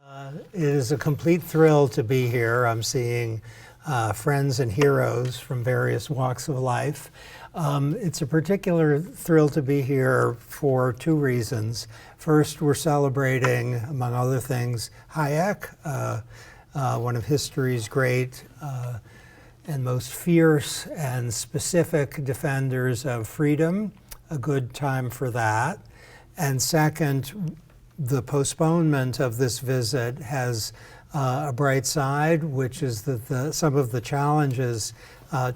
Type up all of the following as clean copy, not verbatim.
It is a complete thrill to be here. I'm seeing friends and heroes from various walks of life. It's a particular thrill to be here for two reasons. First, we're celebrating, among other things, Hayek, one of history's great and most fierce and specific defenders of freedom. A good time for that. And second, the postponement of this visit has a bright side, which is that some of the challenges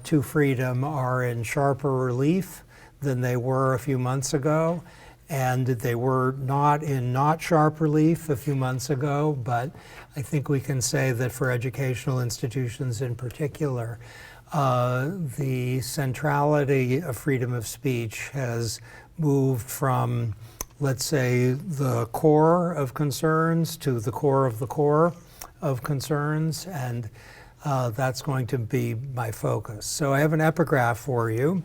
to freedom are in sharper relief than they were a few months ago. And they were not in sharp relief a few months ago, but I think we can say that for educational institutions in particular, the centrality of freedom of speech has moved from, let's say, the core of concerns to the core of the core of concerns, and that's going to be my focus. So I have an epigraph for you.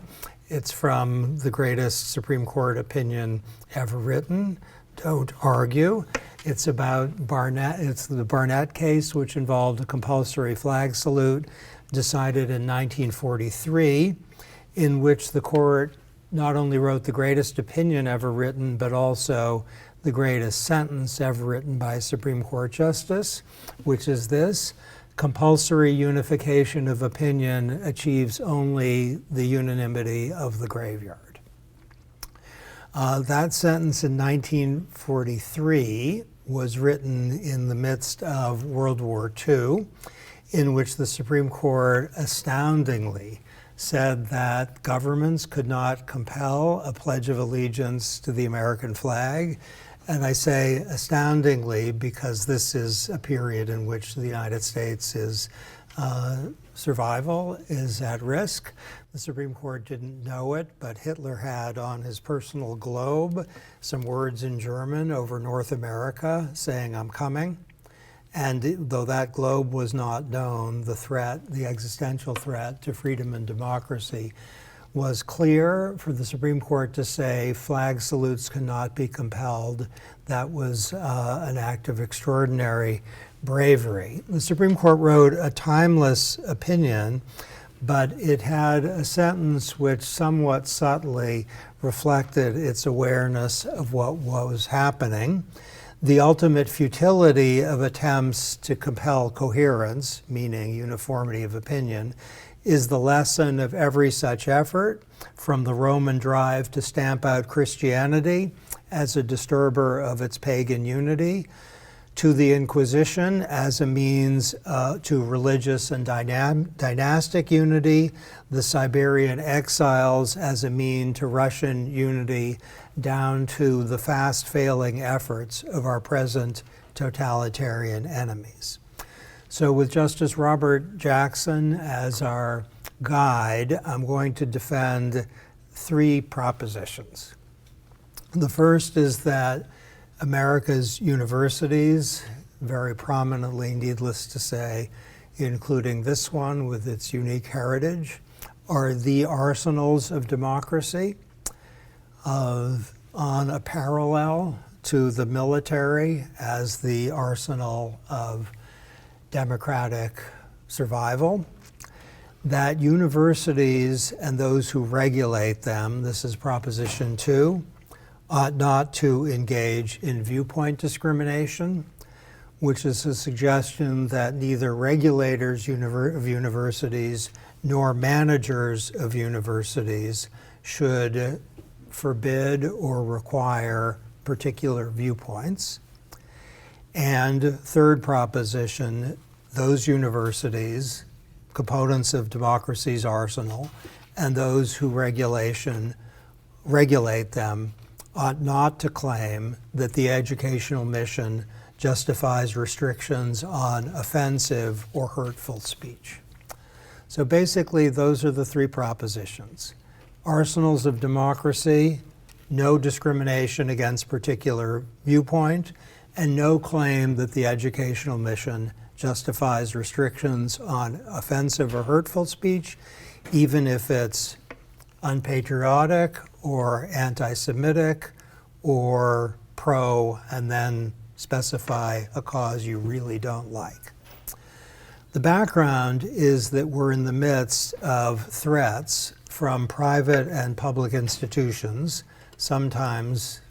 It's from the greatest Supreme Court opinion ever written, Don't Argue. It's about Barnett. It's the Barnett case, which involved a compulsory flag salute decided in 1943, in which the court not only wrote the greatest opinion ever written, but also the greatest sentence ever written by a Supreme Court justice, which is this: compulsory unification of opinion achieves only the unanimity of the graveyard. That sentence in 1943 was written in the midst of World War II, in which the Supreme Court astoundingly said that governments could not compel a pledge of allegiance to the American flag. And I say astoundingly because this is a period in which the United States' survival is at risk. The Supreme Court didn't know it, but Hitler had on his personal globe some words in German over North America saying, "I'm coming." And though that globe was not known, the threat, the existential threat to freedom and democracy was clear. For the Supreme Court to say flag salutes cannot be compelled, that was an act of extraordinary bravery. The Supreme Court wrote a timeless opinion, but it had a sentence which somewhat subtly reflected its awareness of what was happening. The ultimate futility of attempts to compel coherence, meaning uniformity of opinion, is the lesson of every such effort, from the Roman drive to stamp out Christianity as a disturber of its pagan unity, to the Inquisition as a means to religious and dynastic unity, the Siberian exiles as a mean to Russian unity, down to the fast-failing efforts of our present totalitarian enemies. So with Justice Robert Jackson as our guide, I'm going to defend three propositions. The first is that America's universities, very prominently, needless to say, including this one with its unique heritage, are the arsenals of democracy, on a parallel to the military as the arsenal of democratic survival. That universities and those who regulate them, this is Proposition 2, ought not to engage in viewpoint discrimination, which is a suggestion that neither regulators of universities nor managers of universities should forbid or require particular viewpoints. And third proposition, those universities, components of democracy's arsenal, and those who regulate them ought not to claim that the educational mission justifies restrictions on offensive or hurtful speech. So basically, those are the three propositions. Arsenals of democracy, no discrimination against particular viewpoint, and no claim that the educational mission justifies restrictions on offensive or hurtful speech, even if it's unpatriotic or anti-Semitic or pro and then specify a cause you really don't like. The background is that we're in the midst of threats from private and public institutions, sometimes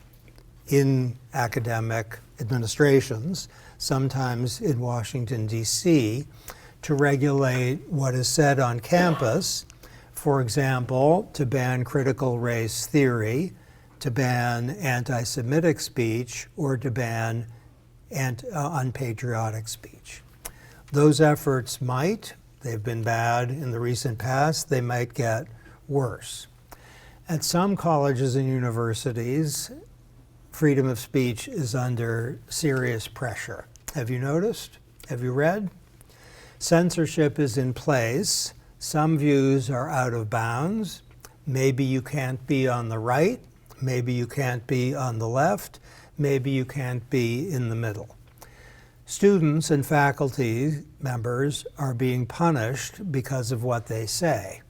in academic administrations, sometimes in Washington, D.C., to regulate what is said on campus. For example, to ban critical race theory, to ban anti-Semitic speech, or to ban unpatriotic speech. Those efforts they've been bad in the recent past, they might get worse. At some colleges and universities, freedom of speech is under serious pressure. Have you noticed? Have you read? Censorship is in place. Some views are out of bounds. Maybe you can't be on the right. Maybe you can't be on the left. Maybe you can't be in the middle. Students and faculty members are being punished because of what they say.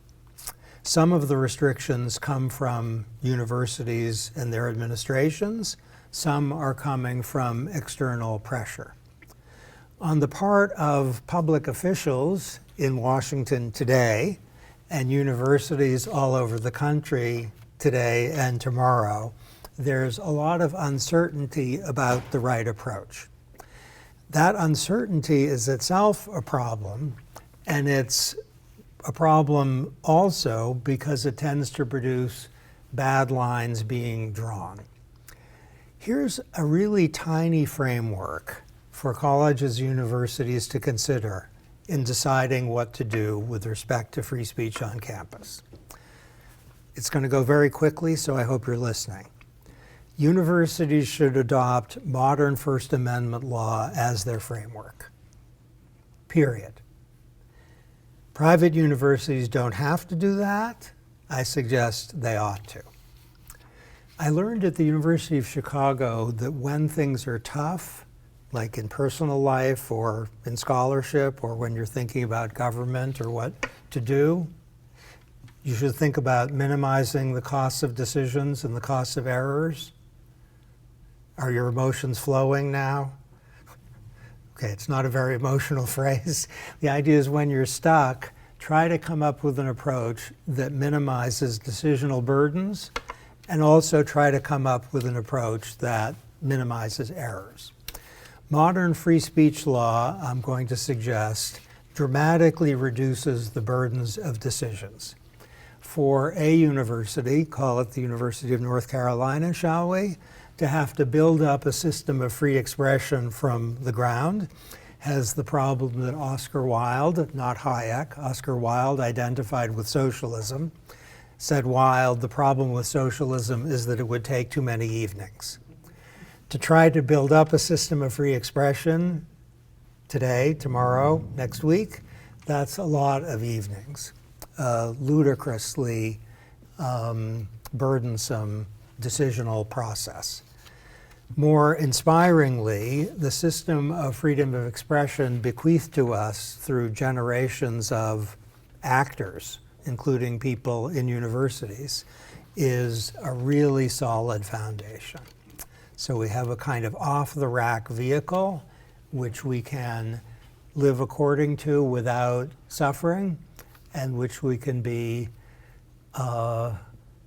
Some of the restrictions come from universities and their administrations. Some are coming from external pressure. On the part of public officials in Washington today and universities all over the country today and tomorrow, there's a lot of uncertainty about the right approach. That uncertainty is itself a problem, and it's a problem also because it tends to produce bad lines being drawn. Here's a really tiny framework for colleges and universities to consider in deciding what to do with respect to free speech on campus. It's going to go very quickly, so I hope you're listening. Universities should adopt modern First Amendment law as their framework, period. Private universities don't have to do that. I suggest they ought to. I learned at the University of Chicago that when things are tough, like in personal life or in scholarship or when you're thinking about government or what to do, you should think about minimizing the costs of decisions and the costs of errors. Are your emotions flowing now? Okay, it's not a very emotional phrase. The idea is when you're stuck, try to come up with an approach that minimizes decisional burdens and also try to come up with an approach that minimizes errors. Modern free speech law, I'm going to suggest, dramatically reduces the burdens of decisions. For a university, call it the University of North Carolina, shall we, to have to build up a system of free expression from the ground has the problem that Oscar Wilde, not Hayek, Oscar Wilde identified with socialism, said Wilde, the problem with socialism is that it would take too many evenings. To try to build up a system of free expression today, tomorrow, next week, that's a lot of evenings. Ludicrously burdensome decisional process. More inspiringly, the system of freedom of expression bequeathed to us through generations of actors, including people in universities, is a really solid foundation. So we have a kind of off-the-rack vehicle which we can live according to without suffering and which we can be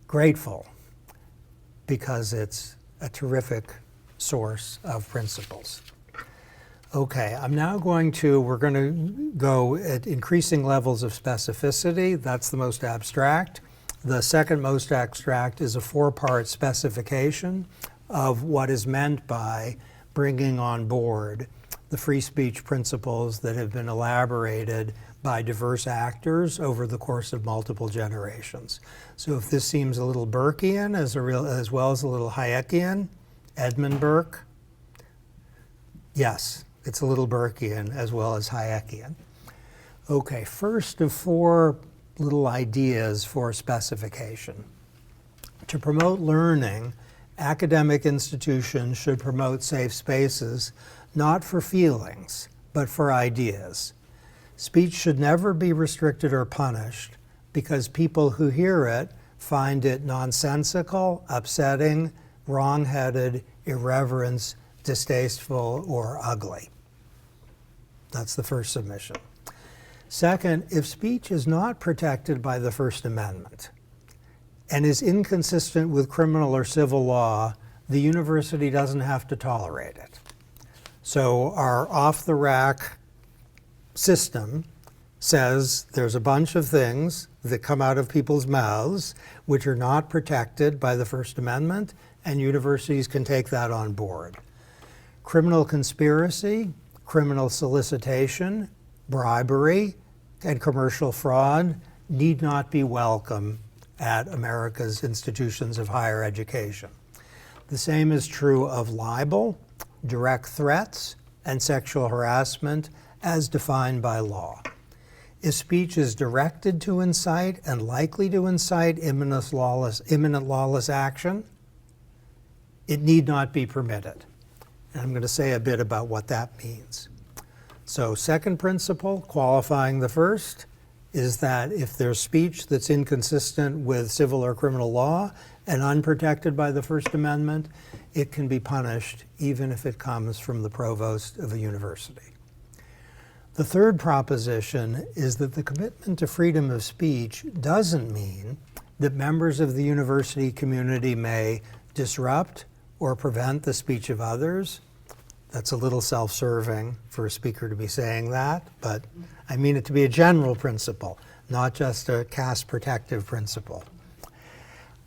grateful because it's a terrific source of principles. Okay, we're going to go at increasing levels of specificity. That's the most abstract. The second most abstract is a four-part specification of what is meant by bringing on board the free speech principles that have been elaborated by diverse actors over the course of multiple generations. So if this seems a little Burkean as well as a little Hayekian, Edmund Burke, yes, it's a little Burkean as well as Hayekian. Okay, first of four little ideas for specification. To promote learning, academic institutions should promote safe spaces, not for feelings, but for ideas. Speech should never be restricted or punished because people who hear it find it nonsensical, upsetting, wrong-headed, irreverent, distasteful, or ugly. That's the first submission. Second, if speech is not protected by the First Amendment and is inconsistent with criminal or civil law, the university doesn't have to tolerate it. So our off-the-rack system says there's a bunch of things that come out of people's mouths which are not protected by the First Amendment, and universities can take that on board. Criminal conspiracy, criminal solicitation, bribery, and commercial fraud need not be welcome at America's institutions of higher education. The same is true of libel, direct threats, and sexual harassment as defined by law. If speech is directed to incite and likely to incite imminent lawless action, it need not be permitted. And I'm going to say a bit about what that means. So second principle, qualifying the first, is that if there's speech that's inconsistent with civil or criminal law and unprotected by the First Amendment, it can be punished even if it comes from the provost of a university. The third proposition is that the commitment to freedom of speech doesn't mean that members of the university community may disrupt or prevent the speech of others. That's a little self-serving for a speaker to be saying that, but I mean it to be a general principle, not just a caste protective principle.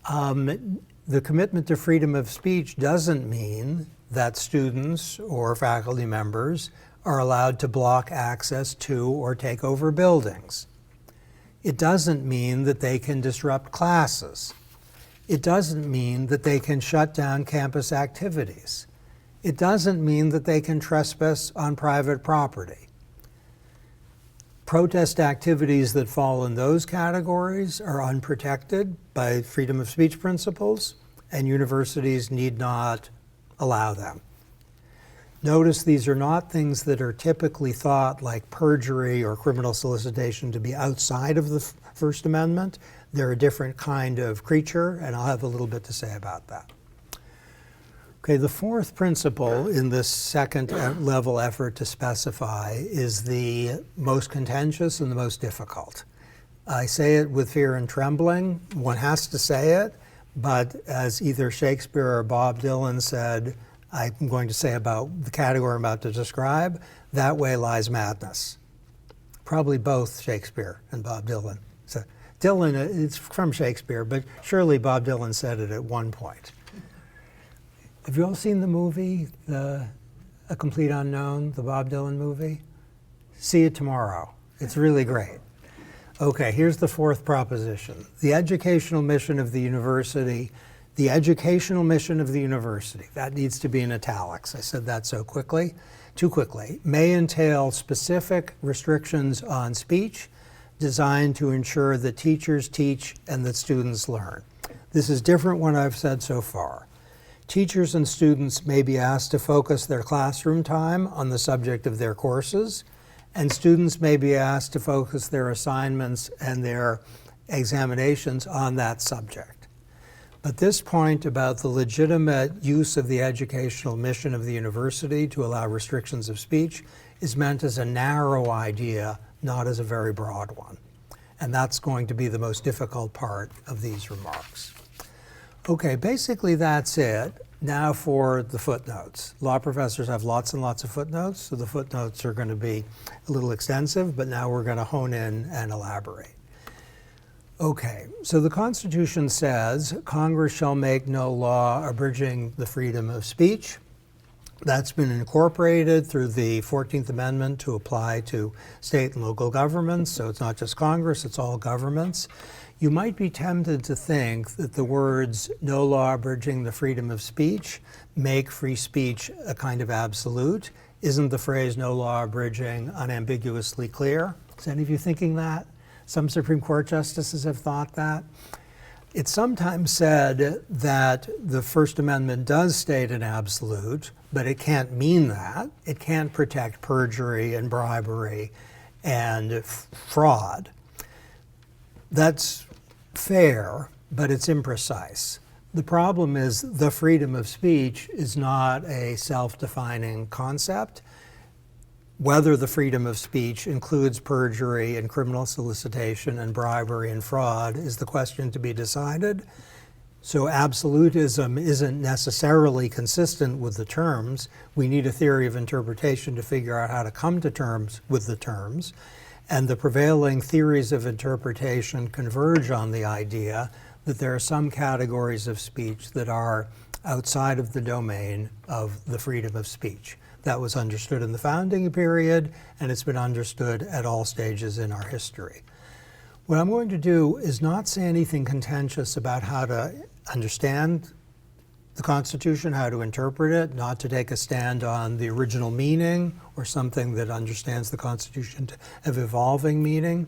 The commitment to freedom of speech doesn't mean that students or faculty members are allowed to block access to or take over buildings. It doesn't mean that they can disrupt classes. It doesn't mean that they can shut down campus activities. It doesn't mean that they can trespass on private property. Protest activities that fall in those categories are unprotected by freedom of speech principles, and universities need not allow them. Notice these are not things that are typically thought, like perjury or criminal solicitation, to be outside of the First Amendment. They're a different kind of creature, and I'll have a little bit to say about that. Okay, the fourth principle in this second level effort to specify is the most contentious and the most difficult. I say it with fear and trembling. One has to say it, but as either Shakespeare or Bob Dylan said, I'm going to say about the category I'm about to describe, that way lies madness. Probably both Shakespeare and Bob Dylan. So Dylan, it's from Shakespeare, but surely Bob Dylan said it at one point. Have you all seen the movie, A Complete Unknown, the Bob Dylan movie? See it tomorrow. It's really great. Okay, here's the fourth proposition. The educational mission of the university, that needs to be in italics. I said that so quickly, too quickly, may entail specific restrictions on speech designed to ensure that teachers teach and that students learn. This is different what I've said so far. Teachers and students may be asked to focus their classroom time on the subject of their courses, and students may be asked to focus their assignments and their examinations on that subject. But this point about the legitimate use of the educational mission of the university to allow restrictions of speech is meant as a narrow idea, not as a very broad one. And that's going to be the most difficult part of these remarks. Okay, basically that's it. Now for the footnotes. Law professors have lots and lots of footnotes, so the footnotes are going to be a little extensive, but now we're going to hone in and elaborate. Okay, so the Constitution says Congress shall make no law abridging the freedom of speech. That's been incorporated through the 14th Amendment to apply to state and local governments, so it's not just Congress, it's all governments. You might be tempted to think that the words "no law abridging the freedom of speech" make free speech a kind of absolute. Isn't the phrase "no law abridging" unambiguously clear? Is any of you thinking that? Some Supreme Court justices have thought that. It's sometimes said that the First Amendment does state an absolute, but it can't mean that. It can't protect perjury and bribery and fraud. That's fair, but it's imprecise. The problem is the freedom of speech is not a self-defining concept. Whether the freedom of speech includes perjury and criminal solicitation and bribery and fraud is the question to be decided. So absolutism isn't necessarily consistent with the terms. We need a theory of interpretation to figure out how to come to terms with the terms. And the prevailing theories of interpretation converge on the idea that there are some categories of speech that are outside of the domain of the freedom of speech. That was understood in the founding period, and it's been understood at all stages in our history. What I'm going to do is not say anything contentious about how to understand the Constitution, how to interpret it, not to take a stand on the original meaning or something that understands the Constitution to have evolving meaning,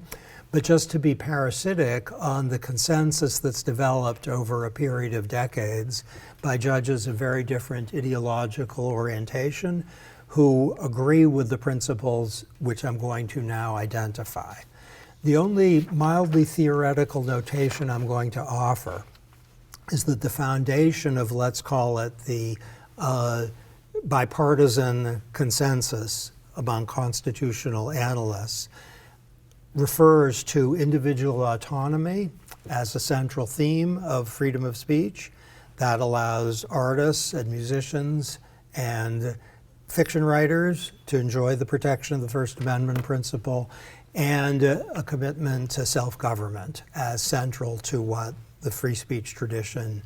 but just to be parasitic on the consensus that's developed over a period of decades by judges of very different ideological orientation who agree with the principles which I'm going to now identify. The only mildly theoretical notation I'm going to offer is that the foundation of, let's call it, the bipartisan consensus among constitutional analysts refers to individual autonomy as a central theme of freedom of speech. That allows artists and musicians and fiction writers to enjoy the protection of the First Amendment principle, and a commitment to self-government as central to what the free speech tradition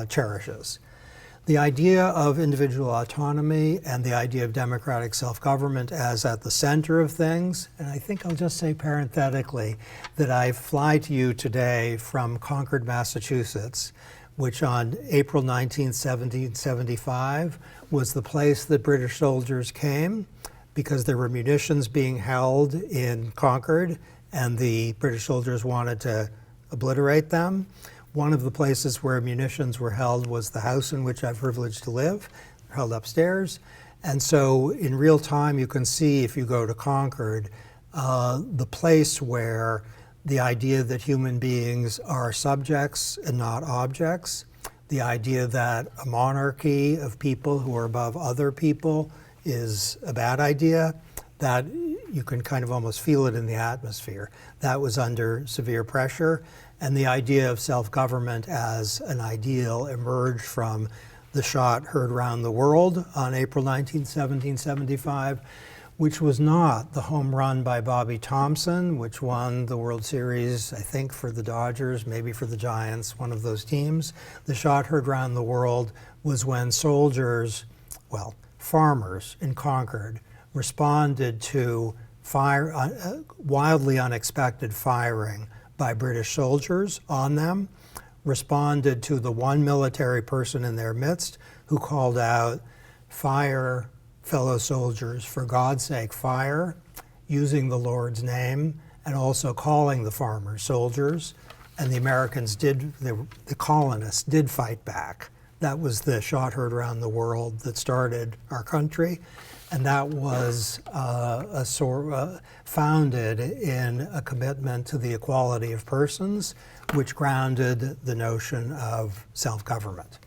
cherishes. The idea of individual autonomy and the idea of democratic self-government as at the center of things, and I think I'll just say parenthetically that I fly to you today from Concord, Massachusetts, which on April 19, 1775 was the place that British soldiers came because there were munitions being held in Concord and the British soldiers wanted to obliterate them. One of the places where munitions were held was the house in which I'm privileged to live. They're held upstairs. And so in real time, you can see, if you go to Concord, the place where the idea that human beings are subjects and not objects, the idea that a monarchy of people who are above other people is a bad idea, that you can kind of almost feel it in the atmosphere. That was under severe pressure, and the idea of self-government as an ideal emerged from the shot heard around the world on April 19, 1775, which was not the home run by Bobby Thompson, which won the World Series, I think, for the Dodgers, maybe for the Giants, one of those teams. The shot heard around the world was when soldiers, well, farmers in Concord, responded to wildly unexpected firing by British soldiers on them, responded to the one military person in their midst who called out, "Fire, fellow soldiers, for God's sake, fire," using the Lord's name, and also calling the farmers soldiers. And the Americans the colonists did fight back. That was the shot heard around the world that started our country. And that was founded in a commitment to the equality of persons, which grounded the notion of self-government.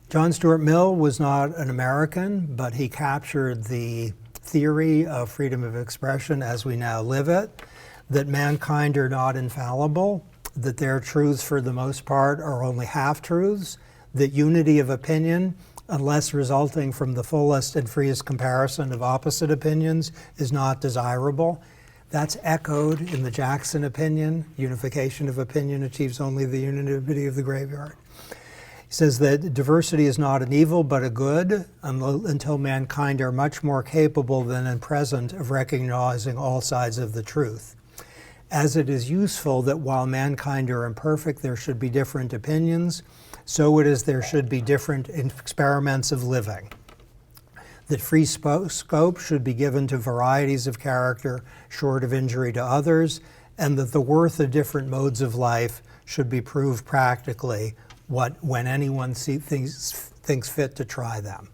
John Stuart Mill was not an American, but he captured the theory of freedom of expression as we now live it, that mankind are not infallible, that their truths for the most part are only half-truths, that unity of opinion, unless resulting from the fullest and freest comparison of opposite opinions, is not desirable. That's echoed in the Jackson opinion. Unification of opinion achieves only the unity of the graveyard. He says that diversity is not an evil but a good until mankind are much more capable than in present of recognizing all sides of the truth. As it is useful that while mankind are imperfect, there should be different opinions, so it is there should be different experiments of living. That free scope should be given to varieties of character short of injury to others, and that the worth of different modes of life should be proved practically when anyone thinks fit to try them.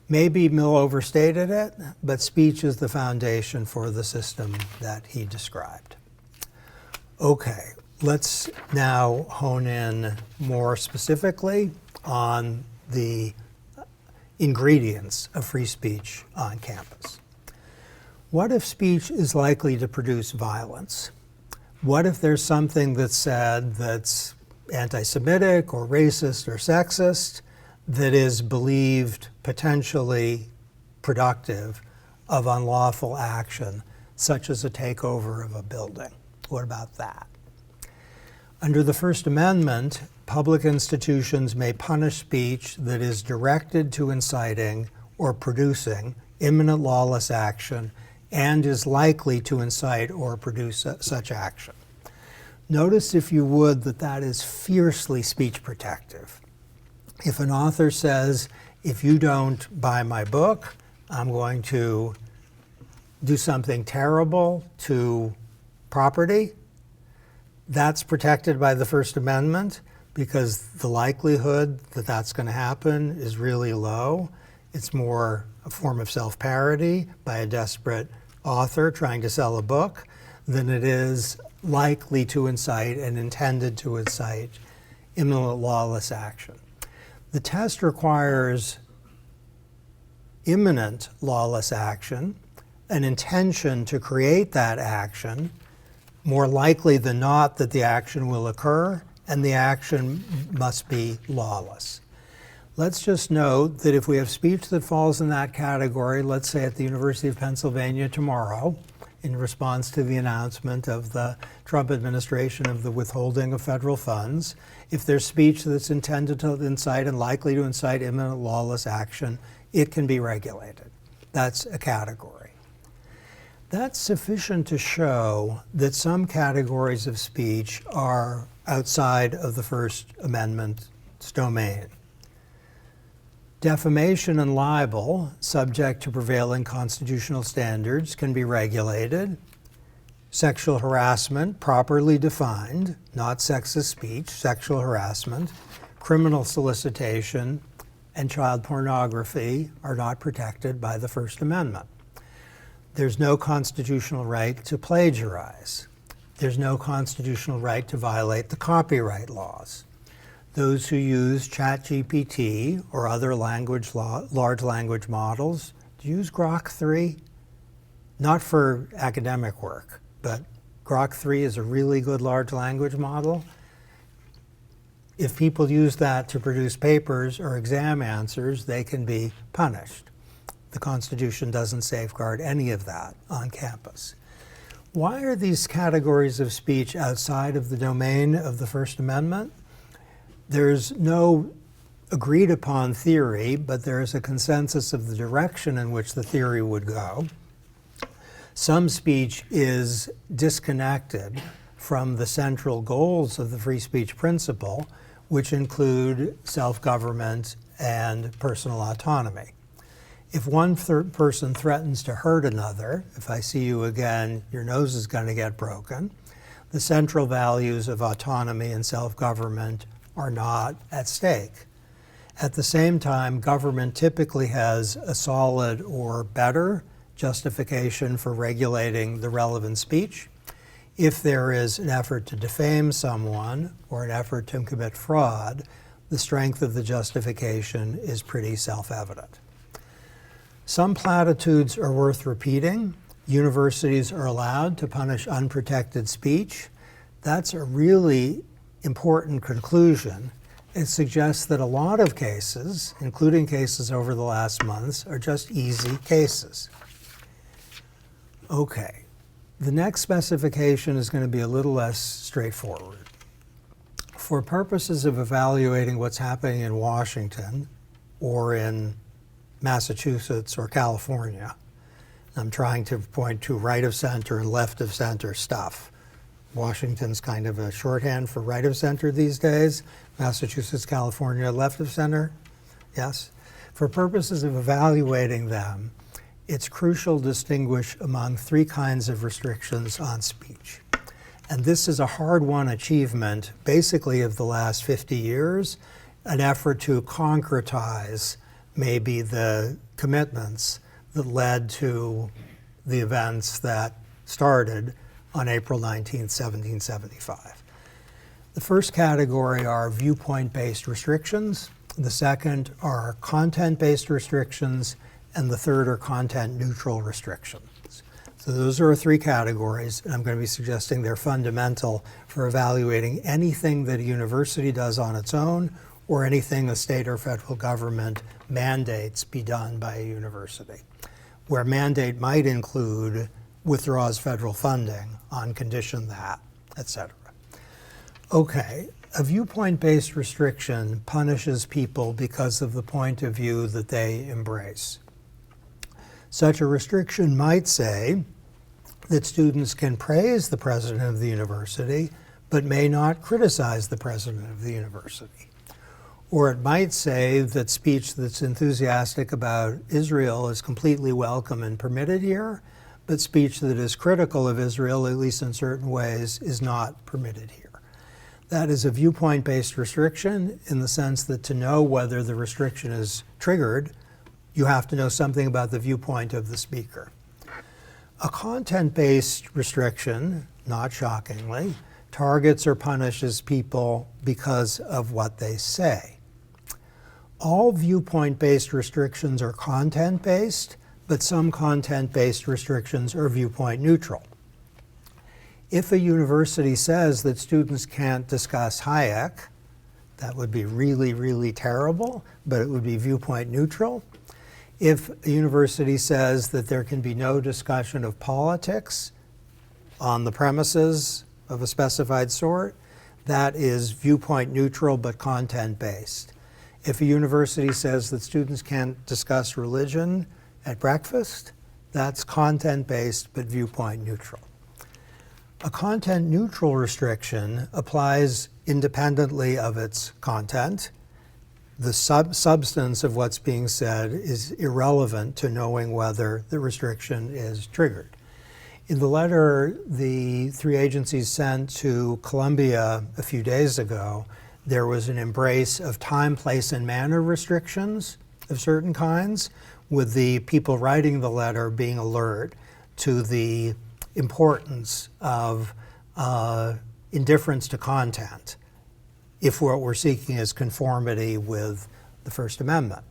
Maybe Mill overstated it, but speech is the foundation for the system that he described. Okay, Let's now hone in more specifically on the ingredients of free speech on campus. What if speech is likely to produce violence? What if there's something that's said that's anti-Semitic or racist or sexist that is believed potentially productive of unlawful action, such as a takeover of a building? What about that? Under the First Amendment, public institutions may punish speech that is directed to inciting or producing imminent lawless action and is likely to incite or produce such action. Notice, if you would, that that is fiercely speech protective. If an author says, if you don't buy my book, I'm going to do something terrible to property, that's protected by the First Amendment because the likelihood that that's going to happen is really low. It's more a form of self-parody by a desperate author trying to sell a book than it is likely to incite and intended to incite imminent lawless action. The test requires imminent lawless action, an intention to create that action, more likely than not that the action will occur, and the action must be lawless. Let's just note that if we have speech that falls in that category, let's say at the University of Pennsylvania tomorrow, in response to the announcement of the Trump administration of the withholding of federal funds, if there's speech that's intended to incite and likely to incite imminent lawless action, it can be regulated. That's a category. That's sufficient to show that some categories of speech are outside of the First Amendment's domain. Defamation and libel, subject to prevailing constitutional standards, can be regulated. Sexual harassment, properly defined, not sexist speech, sexual harassment, criminal solicitation, and child pornography are not protected by the First Amendment. There's no constitutional right to plagiarize. There's no constitutional right to violate the copyright laws. Those who use ChatGPT or other large language models, do you use Grok 3? Not for academic work, but Grok 3 is a really good large language model. If people use that to produce papers or exam answers, they can be punished. The Constitution doesn't safeguard any of that on campus. Why are these categories of speech outside of the domain of the First Amendment? There's no agreed upon theory, but there is a consensus of the direction in which the theory would go. Some speech is disconnected from the central goals of the free speech principle, which include self-government and personal autonomy. If one person threatens to hurt another, if I see you again, your nose is going to get broken, the central values of autonomy and self-government are not at stake. At the same time, government typically has a solid or better justification for regulating the relevant speech. If there is an effort to defame someone or an effort to commit fraud, the strength of the justification is pretty self-evident. Some platitudes are worth repeating. Universities are allowed to punish unprotected speech. That's a really important conclusion. It suggests that a lot of cases, including cases over the last months, are just easy cases. Okay, the next specification is going to be a little less straightforward. For purposes of evaluating what's happening in Washington or in Massachusetts or California, I'm trying to point to right of center and left of center stuff. Washington's kind of a shorthand for right of center these days. Massachusetts, California, left of center. Yes. For purposes of evaluating them, it's crucial to distinguish among three kinds of restrictions on speech. And this is a hard-won achievement, basically of the last 50 years, an effort to concretize maybe the commitments that led to the events that started on April 19, 1775. The first category are viewpoint-based restrictions. The second are content-based restrictions. And the third are content-neutral restrictions. So those are 3 categories, and I'm going to be suggesting they're fundamental for evaluating anything that a university does on its own or anything a state or federal government mandates be done by a university, where mandate might include withdraws federal funding on condition that, etc. Okay, a viewpoint-based restriction punishes people because of the point of view that they embrace. Such a restriction might say that students can praise the president of the university, but may not criticize the president of the university. Or it might say that speech that's enthusiastic about Israel is completely welcome and permitted here, but speech that is critical of Israel, at least in certain ways, is not permitted here. That is a viewpoint-based restriction in the sense that to know whether the restriction is triggered, you have to know something about the viewpoint of the speaker. A content-based restriction, not shockingly, targets or punishes people because of what they say. All viewpoint-based restrictions are content-based, but some content-based restrictions are viewpoint neutral. If a university says that students can't discuss Hayek, that would be really, really terrible, but it would be viewpoint neutral. If a university says that there can be no discussion of politics on the premises of a specified sort, that is viewpoint neutral but content-based. If a university says that students can't discuss religion at breakfast, that's content-based but viewpoint neutral. A content-neutral restriction applies independently of its content. The substance of what's being said is irrelevant to knowing whether the restriction is triggered. In the letter the 3 agencies sent to Columbia a few days ago, there was an embrace of time, place, and manner restrictions of certain kinds, with the people writing the letter being alert to the importance of indifference to content if what we're seeking is conformity with the First Amendment.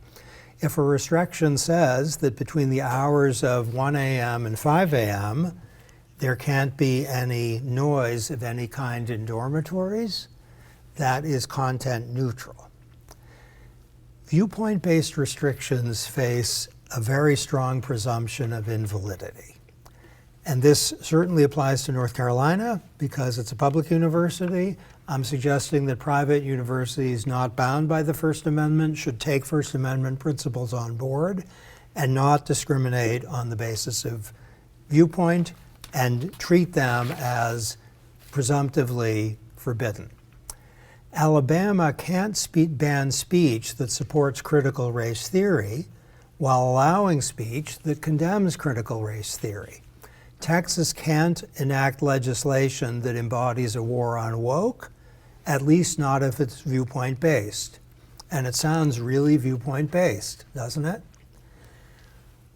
If a restriction says that between the hours of 1 a.m. and 5 a.m., there can't be any noise of any kind in dormitories, that is content neutral. Viewpoint-based restrictions face a very strong presumption of invalidity. And this certainly applies to North Carolina because it's a public university. I'm suggesting that private universities not bound by the First Amendment should take First Amendment principles on board and not discriminate on the basis of viewpoint and treat them as presumptively forbidden. Alabama can't ban speech that supports critical race theory while allowing speech that condemns critical race theory. Texas can't enact legislation that embodies a war on woke, at least not if it's viewpoint-based. And it sounds really viewpoint-based, doesn't it?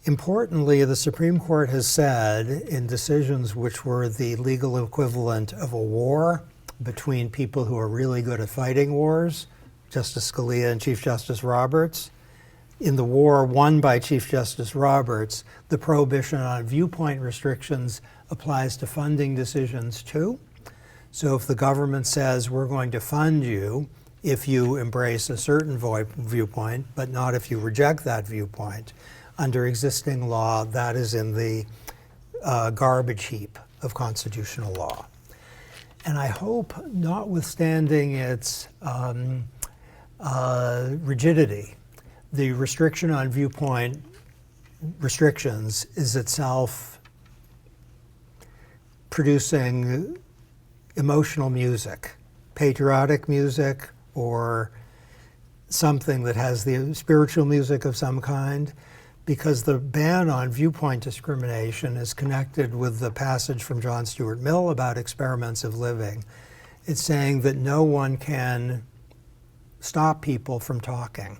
Importantly, the Supreme Court has said in decisions which were the legal equivalent of a war between people who are really good at fighting wars, Justice Scalia and Chief Justice Roberts, in the war won by Chief Justice Roberts, the prohibition on viewpoint restrictions applies to funding decisions too. So if the government says we're going to fund you if you embrace a certain viewpoint, but not if you reject that viewpoint, under existing law, that is in the garbage heap of constitutional law. And I hope, notwithstanding its rigidity, the restriction on viewpoint restrictions is itself producing emotional music, patriotic music, or something that has the spiritual music of some kind, because the ban on viewpoint discrimination is connected with the passage from John Stuart Mill about experiments of living. It's saying that no one can stop people from talking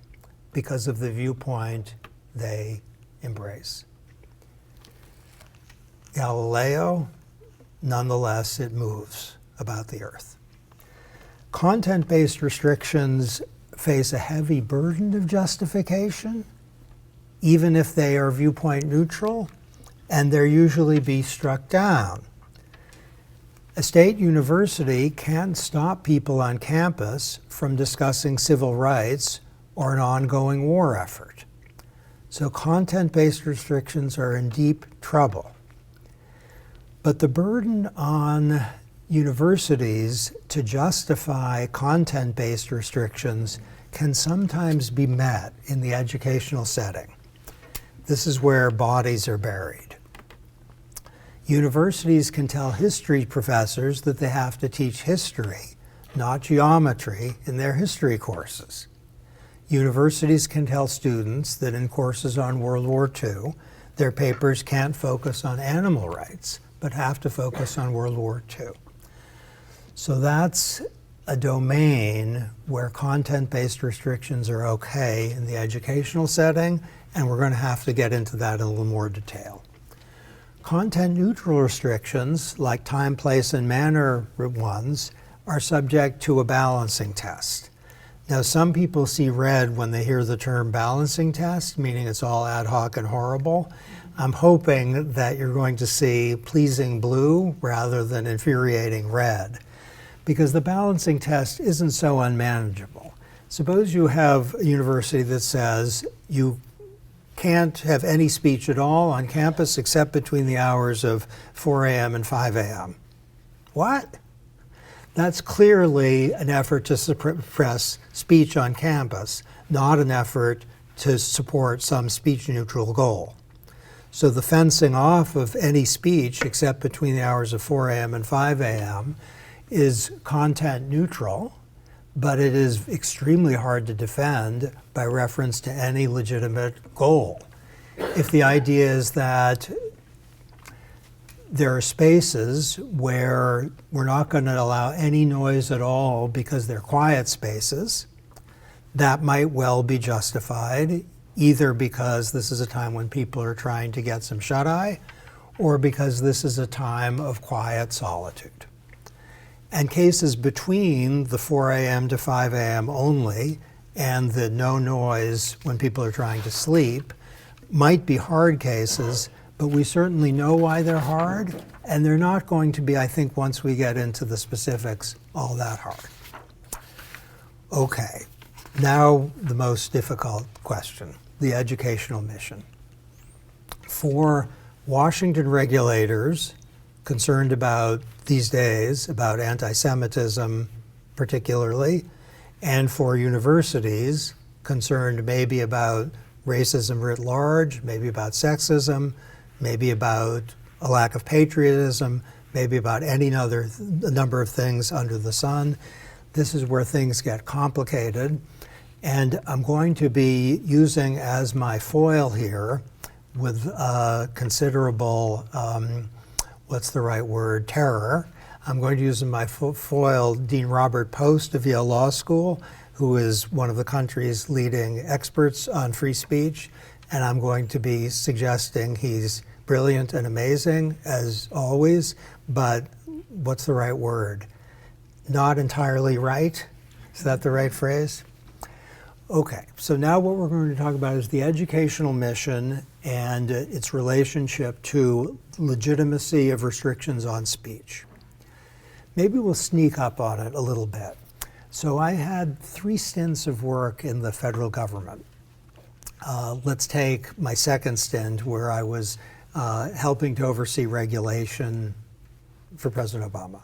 because of the viewpoint they embrace. Galileo, nonetheless, it moves about the earth. Content-based restrictions face a heavy burden of justification, even if they are viewpoint neutral, and they're usually be struck down. A state university can't stop people on campus from discussing civil rights or an ongoing war effort. So content-based restrictions are in deep trouble. But the burden on universities to justify content-based restrictions can sometimes be met in the educational setting. This is where bodies are buried. Universities can tell history professors that they have to teach history, not geometry, in their history courses. Universities can tell students that in courses on World War II, their papers can't focus on animal rights, but have to focus on World War II. So that's a domain where content-based restrictions are okay in the educational setting, and we're going to have to get into that in a little more detail. Content-neutral restrictions, like time, place, and manner ones, are subject to a balancing test. Now, some people see red when they hear the term balancing test, meaning it's all ad hoc and horrible. I'm hoping that you're going to see pleasing blue rather than infuriating red, because the balancing test isn't so unmanageable. Suppose you have a university that says you can't have any speech at all on campus except between the hours of 4 a.m. and 5 a.m. What? That's clearly an effort to suppress speech on campus, not an effort to support some speech-neutral goal. So the fencing off of any speech except between the hours of 4 a.m. and 5 a.m. is content neutral, but it is extremely hard to defend by reference to any legitimate goal. If the idea is that there are spaces where we're not going to allow any noise at all because they're quiet spaces, that might well be justified, either because this is a time when people are trying to get some shut-eye, or because this is a time of quiet solitude. And cases between the 4 a.m. to 5 a.m. only and the no noise when people are trying to sleep might be hard cases, but we certainly know why they're hard, and they're not going to be, I think, once we get into the specifics, all that hard. Okay, now the most difficult question, the educational mission. For Washington regulators concerned about these days, about anti-Semitism particularly, and for universities concerned maybe about racism writ large, maybe about sexism, maybe about a lack of patriotism, maybe about any other number of things under the sun. This is where things get complicated. And I'm going to be using as my foil here with considerable what's the right word, terror. I'm going to use in my foil Dean Robert Post of Yale Law School, who is one of the country's leading experts on free speech, and I'm going to be suggesting he's brilliant and amazing, as always, but what's the right word? Not entirely right? Is that the right phrase? Okay, so now what we're going to talk about is the educational mission and its relationship to legitimacy of restrictions on speech. Maybe we'll sneak up on it a little bit. So I had 3 stints of work in the federal government. Let's take my second stint where I was helping to oversee regulation for President Obama.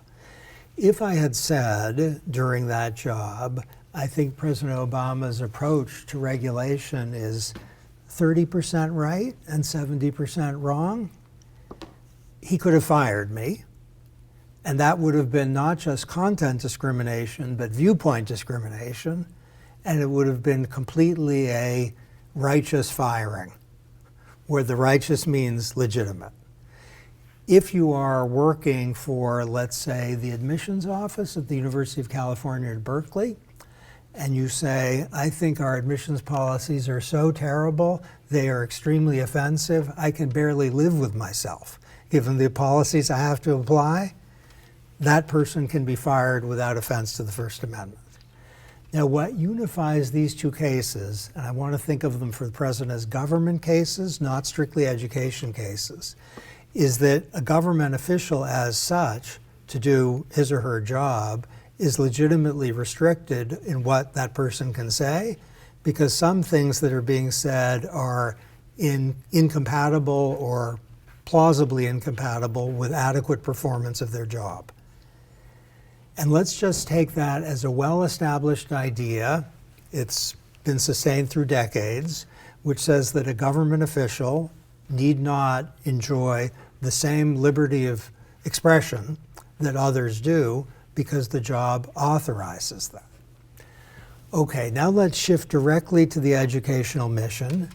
If I had said during that job, I think President Obama's approach to regulation is 30% right and 70% wrong, he could have fired me. And that would have been not just content discrimination, but viewpoint discrimination. And it would have been completely a righteous firing, where the righteous means legitimate. If you are working for, let's say, the admissions office at the University of California at Berkeley, and you say, I think our admissions policies are so terrible, they are extremely offensive, I can barely live with myself, given the policies I have to apply, that person can be fired without offense to the First Amendment. Now, what unifies these two cases, and I want to think of them for the present as government cases, not strictly education cases, is that a government official as such, to do his or her job, is legitimately restricted in what that person can say, because some things that are being said are incompatible or plausibly incompatible with adequate performance of their job. And let's just take that as a well-established idea. It's been sustained through decades, which says that a government official need not enjoy the same liberty of expression that others do because the job authorizes that. Okay, now let's shift directly to the educational mission.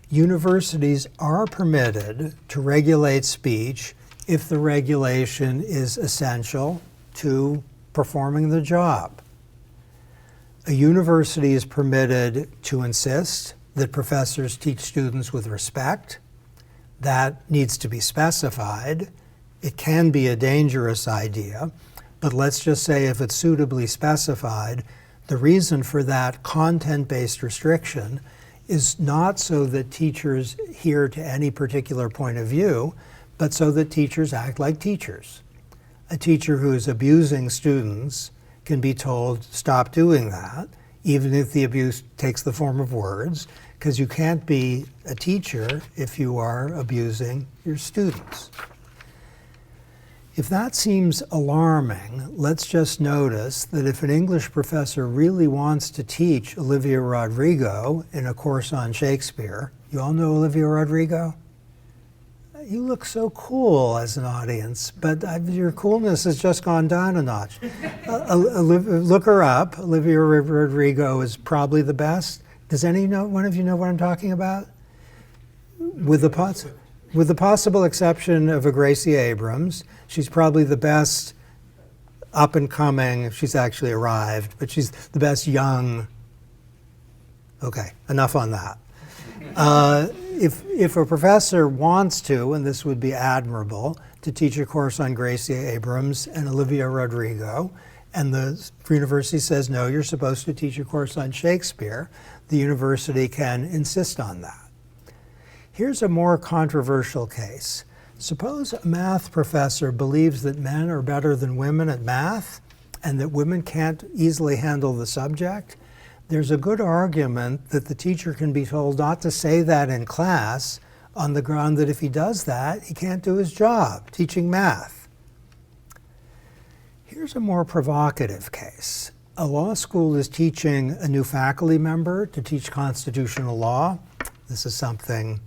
Universities are permitted to regulate speech if the regulation is essential to performing the job. A university is permitted to insist that professors teach students with respect. That needs to be specified. It can be a dangerous idea, but let's just say if it's suitably specified, the reason for that content-based restriction is not so that teachers adhere to any particular point of view, but so that teachers act like teachers. A teacher who is abusing students can be told, stop doing that, even if the abuse takes the form of words, because you can't be a teacher if you are abusing your students. If that seems alarming, let's just notice that if an English professor really wants to teach Olivia Rodrigo in a course on Shakespeare, you all know Olivia Rodrigo? You look so cool as an audience, but your coolness has just gone down a notch. Look her up. Olivia Rodrigo is probably the best. Does one of you know what I'm talking about? With the possible exception of a Gracie Abrams, she's probably the best up and coming. She's actually arrived, but she's the best young. Okay, enough on that. If a professor wants to, and this would be admirable, to teach a course on Gracie Abrams and Olivia Rodrigo, and the university says, no, you're supposed to teach a course on Shakespeare, the university can insist on that. Here's a more controversial case. Suppose a math professor believes that men are better than women at math and that women can't easily handle the subject. There's a good argument that the teacher can be told not to say that in class on the ground that if he does that, he can't do his job, teaching math. Here's a more provocative case. A law school is teaching a new faculty member to teach constitutional law. This is something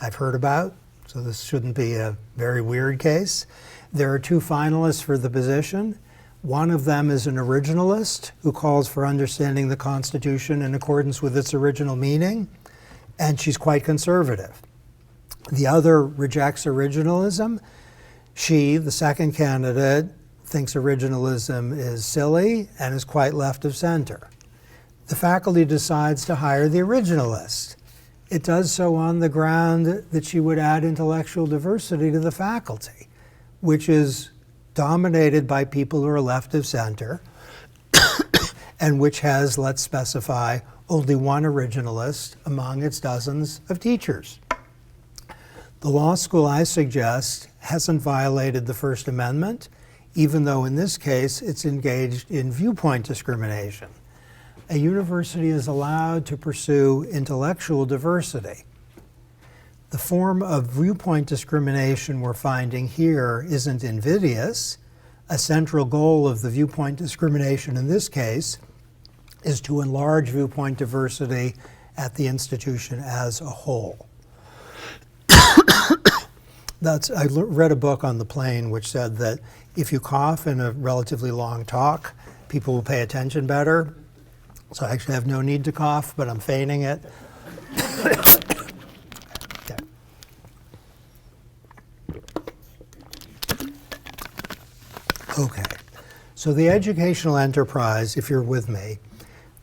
I've heard about, so this shouldn't be a very weird case. There are two finalists for the position. One of them is an originalist who calls for understanding the Constitution in accordance with its original meaning, and she's quite conservative. The other rejects originalism. She, the second candidate, thinks originalism is silly and is quite left of center. The faculty decides to hire the originalist. It does so on the ground that she would add intellectual diversity to the faculty, which is dominated by people who are left of center, and which has, let's specify, only one originalist among its dozens of teachers. The law school, I suggest, hasn't violated the First Amendment, even though in this case it's engaged in viewpoint discrimination. A university is allowed to pursue intellectual diversity. The form of viewpoint discrimination we're finding here isn't invidious. A central goal of the viewpoint discrimination in this case is to enlarge viewpoint diversity at the institution as a whole. I read a book on the plane which said that if you cough in a relatively long talk, people will pay attention better. So I actually have no need to cough, but I'm feigning it. Okay, so the educational enterprise, if you're with me,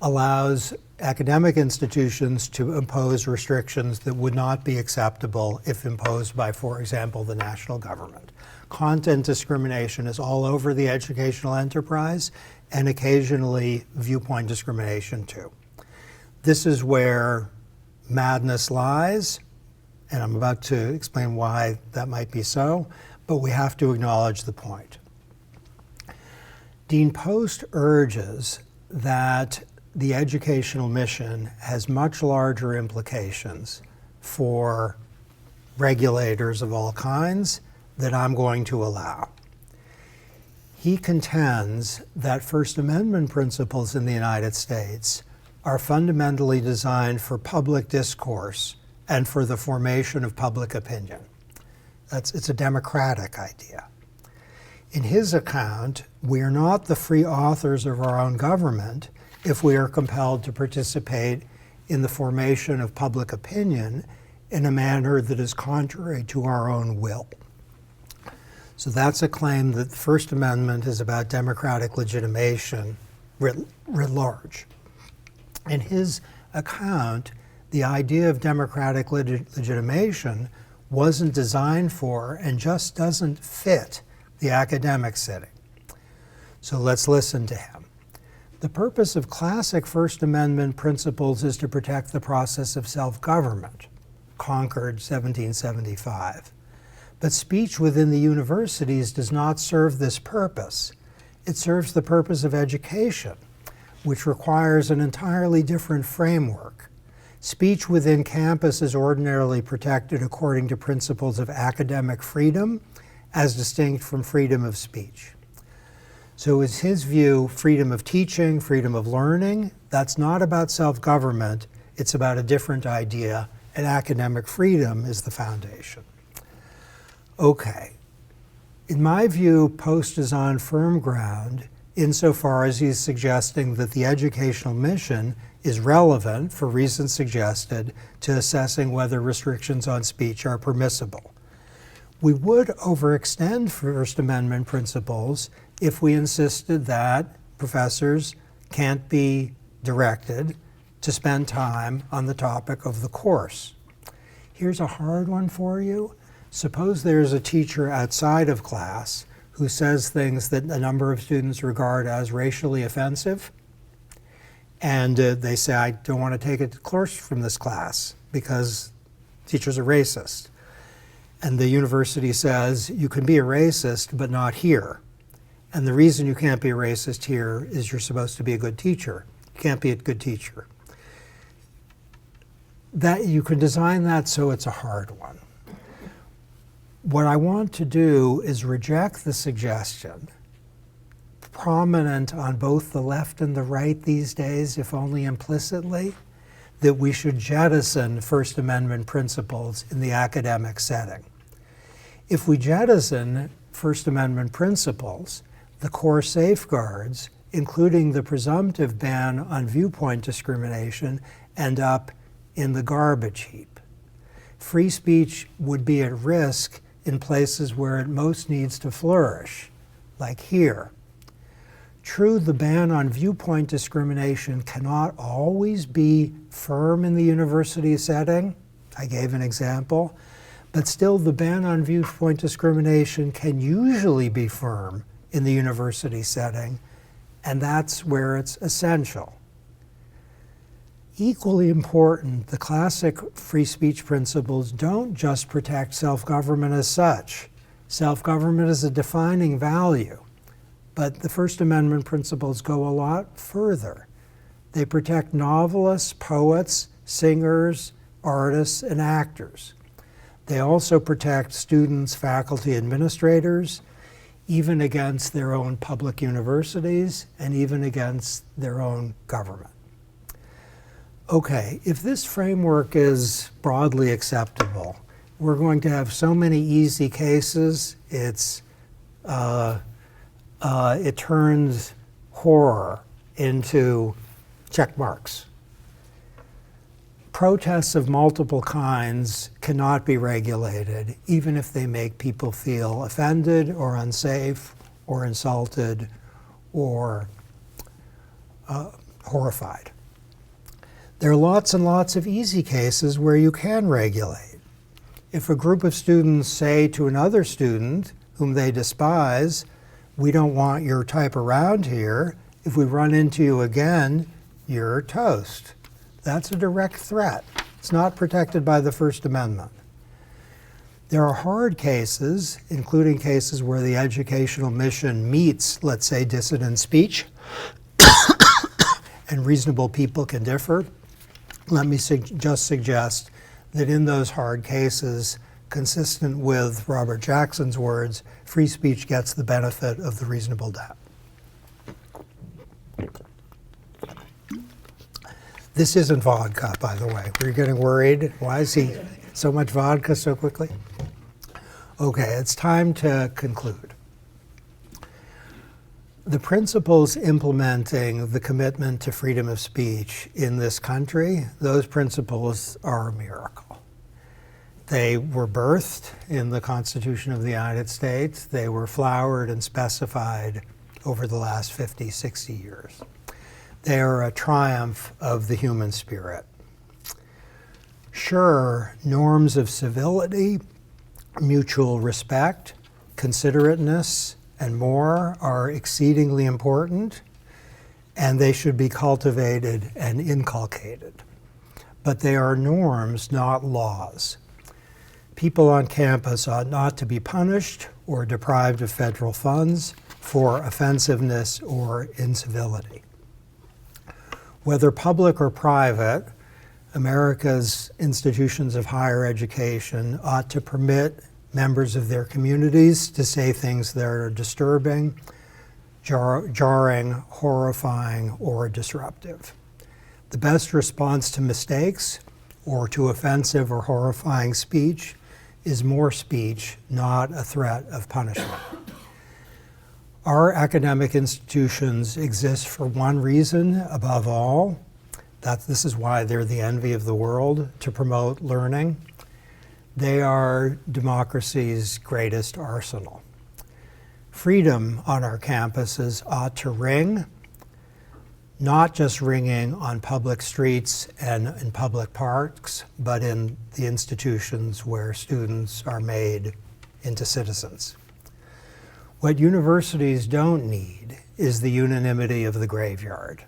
allows academic institutions to impose restrictions that would not be acceptable if imposed by, for example, the national government. content discrimination is all over the educational enterprise, and occasionally viewpoint discrimination too. This is where madness lies, and I'm about to explain why that might be so, but we have to acknowledge the point. Dean Post urges that the educational mission has much larger implications for regulators of all kinds that I'm going to allow. He contends that First Amendment principles in the United States are fundamentally designed for public discourse and for the formation of public opinion. It's a democratic idea. In his account, we are not the free authors of our own government if we are compelled to participate in the formation of public opinion in a manner that is contrary to our own will. So that's a claim that the First Amendment is about democratic legitimation writ large. In his account, the idea of democratic legitimation wasn't designed for and just doesn't fit the academic setting. So let's listen to him. The purpose of classic First Amendment principles is to protect the process of self-government, Concord, 1775. But speech within the universities does not serve this purpose. It serves the purpose of education, which requires an entirely different framework. Speech within campus is ordinarily protected according to principles of academic freedom, as distinct from freedom of speech. So is his view freedom of teaching, freedom of learning? That's not about self-government. It's about a different idea, and academic freedom is the foundation. Okay. In my view, Post is on firm ground insofar as he's suggesting that the educational mission is relevant, for reasons suggested, to assessing whether restrictions on speech are permissible. We would overextend First Amendment principles if we insisted that professors can't be directed to spend time on the topic of the course. Here's a hard one for you. Suppose there's a teacher outside of class who says things that a number of students regard as racially offensive, and they say, I don't want to take a course from this class because teachers are racist. And the university says, you can be a racist, but not here. And the reason you can't be a racist here is you're supposed to be a good teacher. You can't be a good teacher. That you can design that so it's a hard one. What I want to do is reject the suggestion, prominent on both the left and the right these days, if only implicitly, that we should jettison First Amendment principles in the academic setting. If we jettison First Amendment principles, the core safeguards, including the presumptive ban on viewpoint discrimination, end up in the garbage heap. Free speech would be at risk in places where it most needs to flourish, like here. True, the ban on viewpoint discrimination cannot always be firm in the university setting. I gave an example. But still, the ban on viewpoint discrimination can usually be firm in the university setting, and that's where it's essential. Equally important, the classic free speech principles don't just protect self-government as such. Self-government is a defining value. But the First Amendment principles go a lot further. They protect novelists, poets, singers, artists, and actors. They also protect students, faculty, administrators, even against their own public universities and even against their own government. Okay, if this framework is broadly acceptable, we're going to have so many easy cases, it turns horror into check marks. Protests of multiple kinds cannot be regulated, even if they make people feel offended or unsafe or insulted or horrified. There are lots and lots of easy cases where you can regulate. If a group of students say to another student whom they despise, we don't want your type around here. If we run into you again, you're toast. That's a direct threat. It's not protected by the First Amendment. There are hard cases, including cases where the educational mission meets, let's say, dissident speech, and reasonable people can differ. Let me just suggest that in those hard cases, consistent with Robert Jackson's words, free speech gets the benefit of the reasonable doubt. This isn't vodka, by the way. We're getting worried. Why is he so much vodka so quickly? Okay, it's time to conclude. The principles implementing the commitment to freedom of speech in this country, those principles are a miracle. They were birthed in the Constitution of the United States. They were flowered and specified over the last 50, 60 years. They are a triumph of the human spirit. Sure, norms of civility, mutual respect, considerateness, and more are exceedingly important, and they should be cultivated and inculcated. But they are norms, not laws. People on campus ought not to be punished or deprived of federal funds for offensiveness or incivility. Whether public or private, America's institutions of higher education ought to permit members of their communities to say things that are disturbing, jarring, horrifying, or disruptive. The best response to mistakes or to offensive or horrifying speech is more speech, not a threat of punishment. Our academic institutions exist for one reason above all. This is why they're the envy of the world, to promote learning. They are democracy's greatest arsenal. Freedom on our campuses ought to ring, not just ringing on public streets and in public parks, but in the institutions where students are made into citizens. What universities don't need is the unanimity of the graveyard.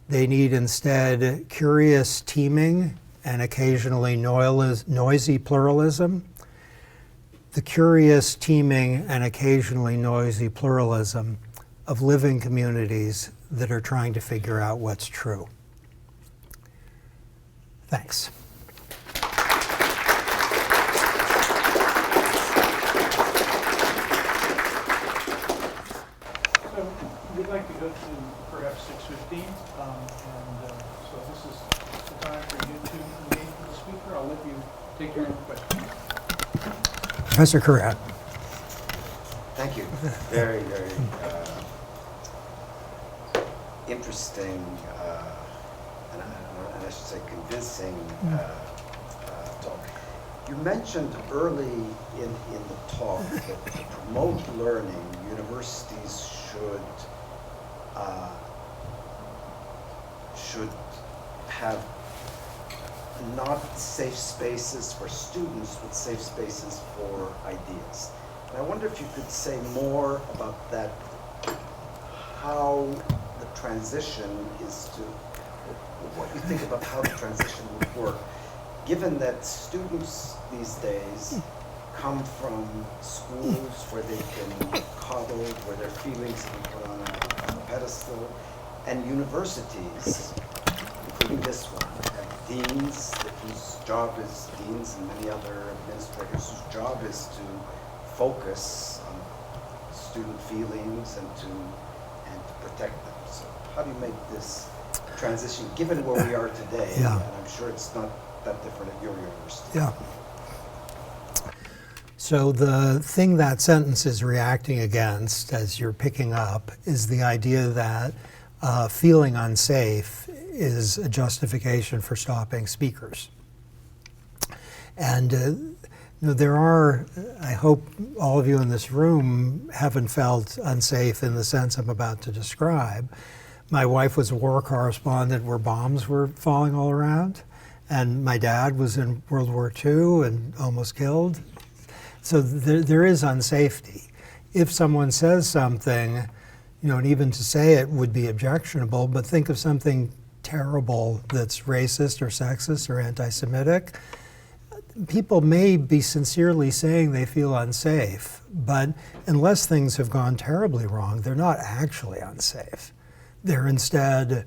They need instead curious teaming and occasionally noisy pluralism. The curious teaming and occasionally noisy pluralism of living communities that are trying to figure out what's true. Thanks. So we'd like to go to perhaps 6:15, so this is the time for you to engage with the speaker. I'll let you take your own question. Professor Curran. Thank you. Very, very interesting, and I should say convincing talk. You mentioned early in the talk that to promote learning, universities should have not safe spaces for students, but safe spaces for ideas. And I wonder if you could say more about that, how the transition is to, what you think about how the transition would work, given that students these days come from schools where they can be coddled, where their feelings can be put on a pedestal, and universities, including this one, have deans whose job is, deans and many other administrators whose job is to focus on student feelings and to protect them. So how do you make this transition, given where we are today? Yeah. And I'm sure it's not that different at your university. Yeah. So the thing that sentence is reacting against, as you're picking up, is the idea that feeling unsafe is a justification for stopping speakers. And there are, I hope all of you in this room haven't felt unsafe in the sense I'm about to describe. My wife was a war correspondent where bombs were falling all around, and my dad was in World War II and almost killed. So there is unsafety. If someone says something, and even to say it would be objectionable, but think of something terrible that's racist or sexist or anti-Semitic, people may be sincerely saying they feel unsafe, but unless things have gone terribly wrong, they're not actually unsafe. They're instead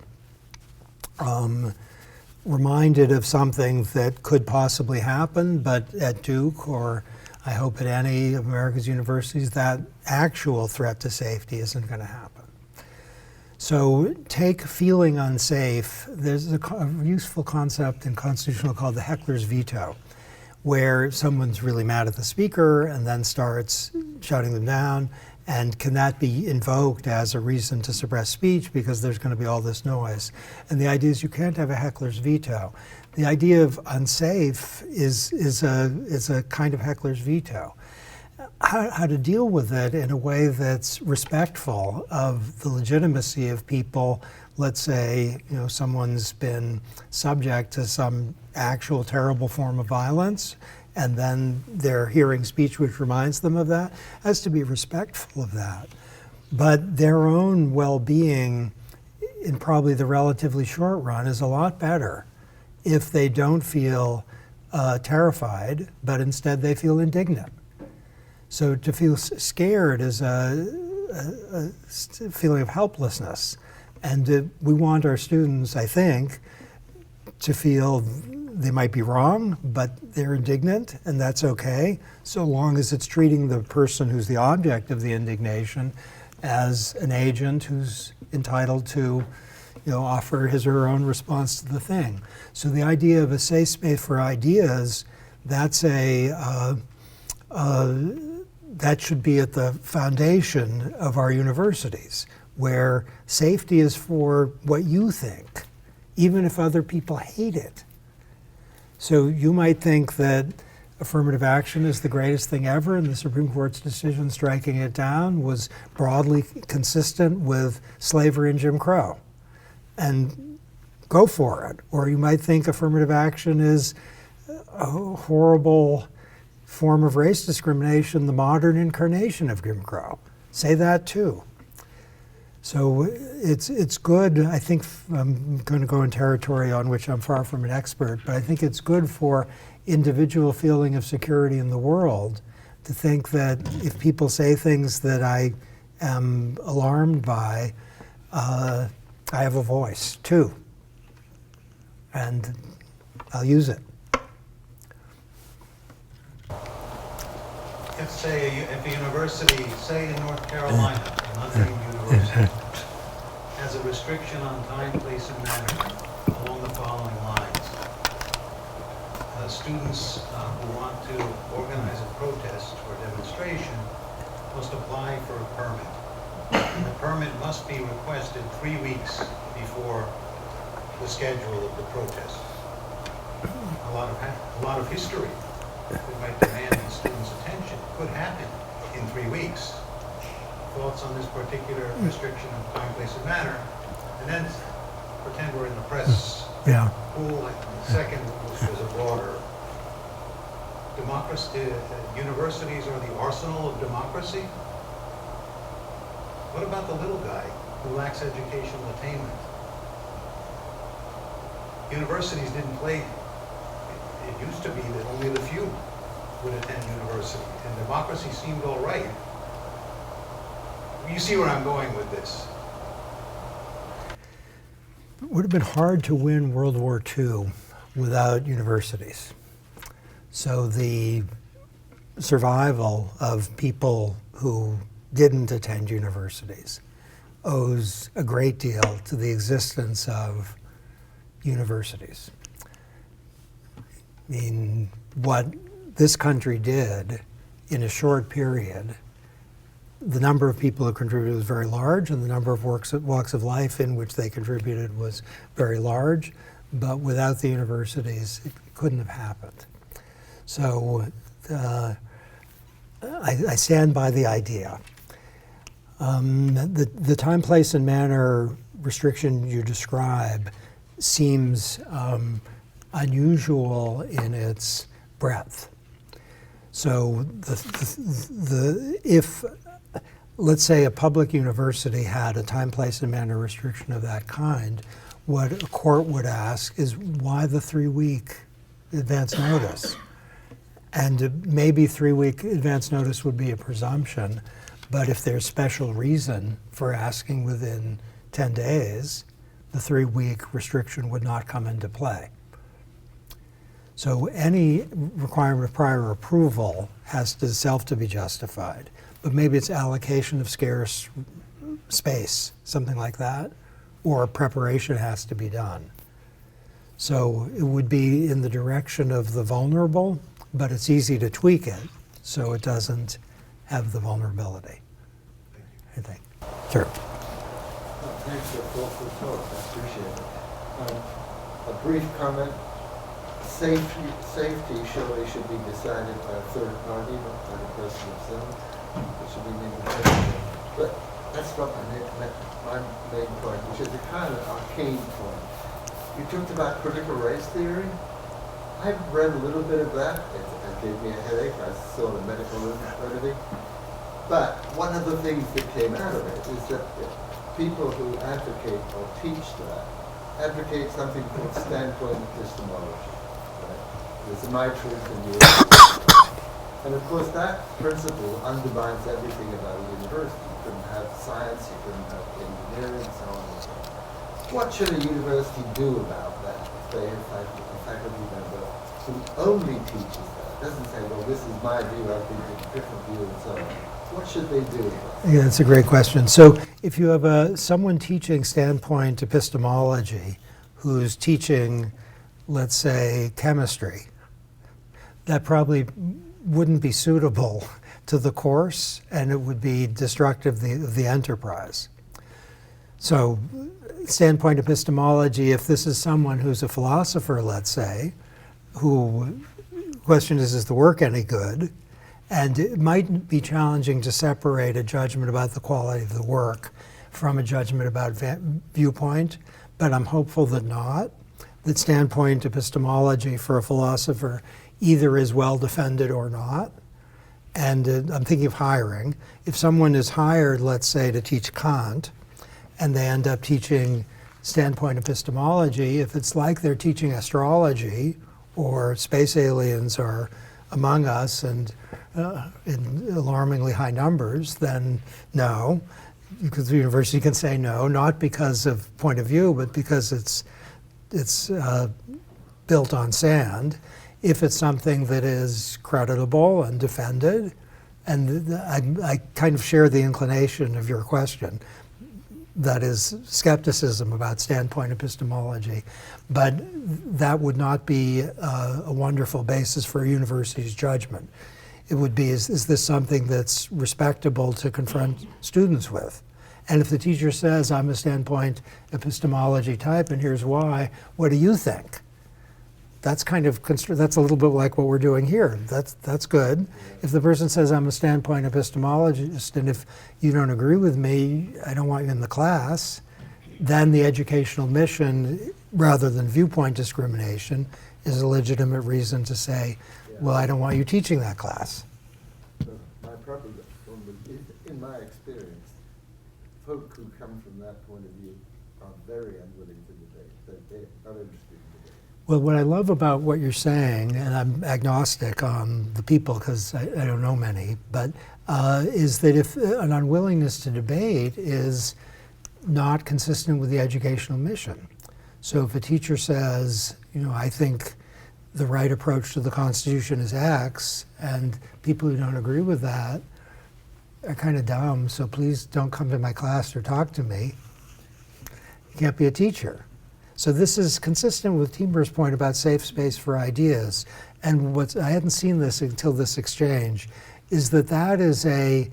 reminded of something that could possibly happen, but at Duke, or I hope at any of America's universities, that actual threat to safety isn't going to happen. So take feeling unsafe. There's a useful concept in constitutional called the heckler's veto, where someone's really mad at the speaker and then starts shutting them down. And can that be invoked as a reason to suppress speech because there's going to be all this noise? And the idea is you can't have a heckler's veto. The idea of unsafe is a kind of heckler's veto. How to deal with it in a way that's respectful of the legitimacy of people. Let's say someone's been subject to some actual terrible form of violence, and then they're hearing speech which reminds them of that, has to be respectful of that. But their own well-being in probably the relatively short run is a lot better if they don't feel terrified, but instead they feel indignant. So to feel scared is a feeling of helplessness. And we want our students, I think, to feel they might be wrong, but they're indignant, and that's okay, so long as it's treating the person who's the object of the indignation as an agent who's entitled to offer his or her own response to the thing. So the idea of a safe space for ideas, that's that should be at the foundation of our universities, where safety is for what you think, even if other people hate it. So you might think that affirmative action is the greatest thing ever, and the Supreme Court's decision striking it down was broadly consistent with slavery and Jim Crow. And go for it. Or you might think affirmative action is a horrible form of race discrimination, the modern incarnation of Jim Crow. Say that too. So it's good. I think I'm going to go in territory on which I'm far from an expert, but I think it's good for individual feeling of security in the world to think that if people say things that I am alarmed by, I have a voice too, and I'll use it. If a university, say in North Carolina, an unnamed university, has a restriction on time, place, and manner along the following lines. Students who want to organize a protest or demonstration must apply for a permit. And the permit must be requested 3 weeks before the schedule of the protest. A lot of history that might demand the students' attention could happen in 3 weeks. Thoughts on this particular restriction of time, place, and manner, and then pretend we're in the press pool. And the second, which was a broader democracy. Universities are the arsenal of democracy. What about the little guy who lacks educational attainment? Universities didn't play. It used to be that only the few would attend university, and democracy seemed all right. You see where I'm going with this. It would have been hard to win World War II without universities. So the survival of people who didn't attend universities owes a great deal to the existence of universities. I mean, what this country did in a short period, the number of people who contributed was very large, and the number of walks of life in which they contributed was very large, but without the universities, it couldn't have happened. So I stand by the idea. The time, place, and manner restriction you describe seems unusual in its breadth. So if, let's say, a public university had a time, place, and manner restriction of that kind, what a court would ask is why the 3-week advance notice? And maybe 3-week advance notice would be a presumption, but if there's special reason for asking within 10 days, the 3-week restriction would not come into play. So any requirement of prior approval has to itself to be justified, but maybe it's allocation of scarce space, something like that, or preparation has to be done. So it would be in the direction of the vulnerable, but it's easy to tweak it so it doesn't have the vulnerability, I think. Sure. Thanks for thoughtful talk. I appreciate it. A brief comment. Safety surely should be decided by a third party, not by the person himself. It should be made available. But that's not my main point, which is a kind of arcane point. You talked about critical race theory. I've read a little bit of that. It gave me a headache. I saw the medical literature. But one of the things that came out of it is that people who advocate or teach that advocate something called standpoint epistemology. Right? There's my truth and yours. And of course that principle undermines everything about a university. You couldn't have science, you couldn't have engineering, and so on and so on. What should a university do about that if they have a faculty member who only teaches that? Doesn't say, well, this is my view, I think it's a different view, and so on. What should they do? Yeah, that's a great question. So if you have someone teaching standpoint epistemology who's teaching, let's say, chemistry, that probably wouldn't be suitable to the course, and it would be destructive of the enterprise. So standpoint epistemology, if this is someone who's a philosopher, let's say, who the question is the work any good? And it might be challenging to separate a judgment about the quality of the work from a judgment about viewpoint, but I'm hopeful that not. That standpoint epistemology for a philosopher either is well defended or not. And I'm thinking of hiring. If someone is hired, let's say, to teach Kant, and they end up teaching standpoint epistemology, if it's like they're teaching astrology or space aliens are among us and in alarmingly high numbers, then no, because the university can say no, not because of point of view, but because it's built on sand. If it's something that is creditable and defended, and I kind of share the inclination of your question, that is skepticism about standpoint epistemology, but that would not be a wonderful basis for a university's judgment. It would be, is this something that's respectable to confront students with? And if the teacher says, I'm a standpoint epistemology type, and here's why, what do you think? That's kind of, that's a little bit like what we're doing here. That's good. If the person says, I'm a standpoint epistemologist, and if you don't agree with me, I don't want you in the class, then the educational mission, rather than viewpoint discrimination, is a legitimate reason to say, well, I don't want you teaching that class. My problem is, in my experience, folk who come from that point of view are very unwilling to debate. They're not interested in debate. Well, what I love about what you're saying, and I'm agnostic on the people because I don't know many, but is that if an unwillingness to debate is not consistent with the educational mission. So if a teacher says, I think the right approach to the Constitution is X, and people who don't agree with that are kind of dumb, so please don't come to my class or talk to me, you can't be a teacher. So this is consistent with Timber's point about safe space for ideas. And I hadn't seen this until this exchange, is that is a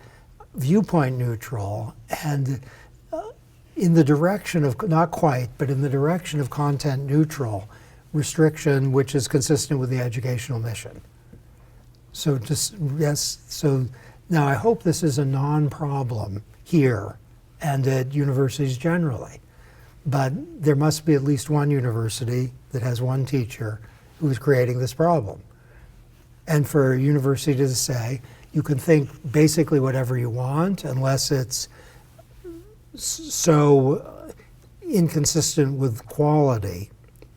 viewpoint neutral and in the direction of, not quite, but in the direction of content neutral restriction, which is consistent with the educational mission. So so now I hope this is a non-problem here and at universities generally. But there must be at least one university that has one teacher who is creating this problem. and for a university to say, you can think basically whatever you want unless it's so inconsistent with quality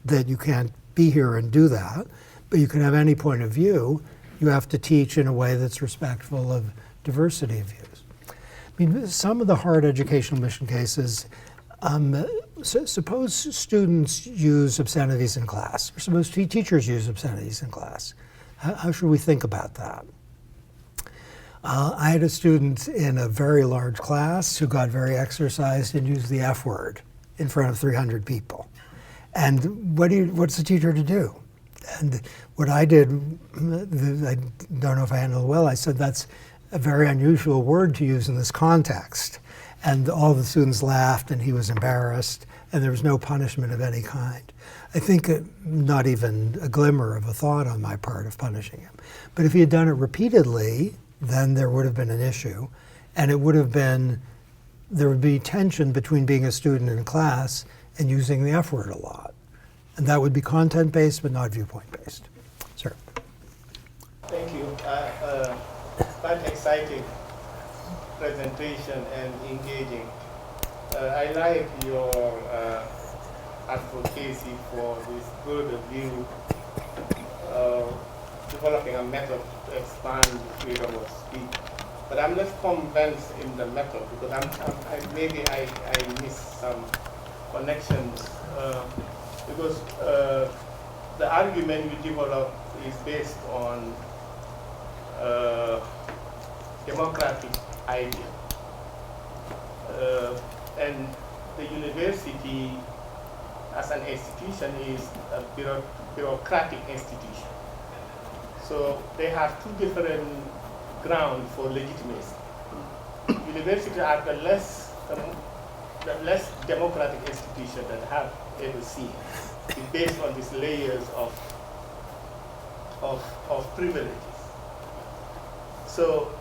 that you can't be here and do that, but you can have any point of view. You have to teach in a way that's respectful of diversity of views. I mean, some of the hard educational mission cases, suppose students use obscenities in class, or suppose teachers use obscenities in class. How should we think about that? I had a student in a very large class who got very exercised and used the F word in front of 300 people. And what's the teacher to do? And what I did, I don't know if I handled it well, I said that's a very unusual word to use in this context. And all the students laughed and he was embarrassed and there was no punishment of any kind. I think not even a glimmer of a thought on my part of punishing him. But if he had done it repeatedly, then there would have been an issue. And it would have been, there would be tension between being a student in class and using the F word a lot. And that would be content-based, but not viewpoint-based. Sir. Thank you. Quite exciting presentation and engaging. I like your advocacy for this broader view, developing a method to expand the freedom of speech. But I'm less convinced in the method because maybe I missed some connections. Because the argument you develop is based on democratic idea. And the university as an institution is a bureaucratic institution. So they have two different grounds for legitimacy. Universities are the less democratic institution that I have ever seen. It's based on these layers of privileges. So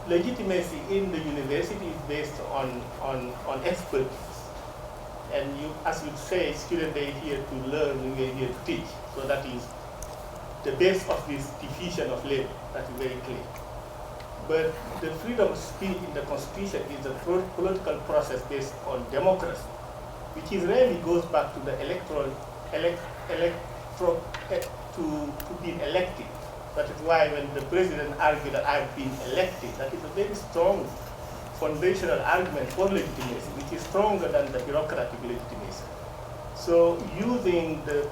legitimacy in the university is based on expertise. And you, as you say, students are here to learn, we are here to teach. So that is the base of this division of labor. That is very clear. But the freedom of speech in the Constitution is a political process based on democracy, which is really goes back to the to being elected. That is why when the president argued that I've been elected, that is a very strong foundational argument for legitimacy, which is stronger than the bureaucratic legitimacy. So using the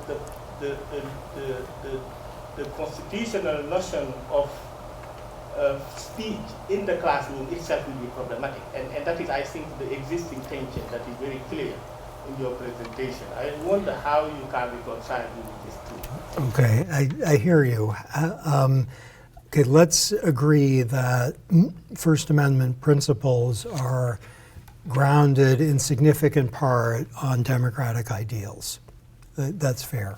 constitutional notion of speech in the classroom itself will be problematic. And that is, I think, the existing tension that is very clear in your presentation. I wonder how you can reconcile with this too. Okay, I hear you. Okay, let's agree that First Amendment principles are grounded in significant part on democratic ideals. That's fair.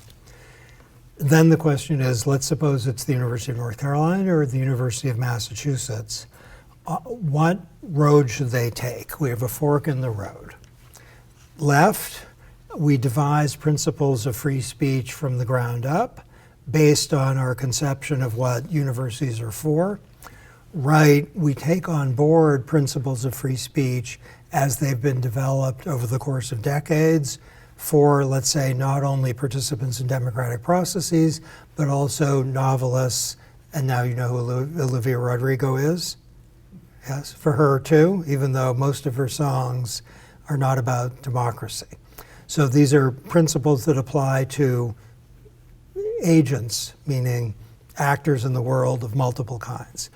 Then the question is, let's suppose it's the University of North Carolina or the University of Massachusetts. What road should they take? We have a fork in the road. Left, we devise principles of free speech from the ground up based on our conception of what universities are for. Right, we take on board principles of free speech as they've been developed over the course of decades for, let's say, not only participants in democratic processes, but also novelists, and now you know who Olivia Rodrigo is? Yes, for her too, even though most of her songs are not about democracy. So these are principles that apply to agents, meaning actors in the world of multiple kinds.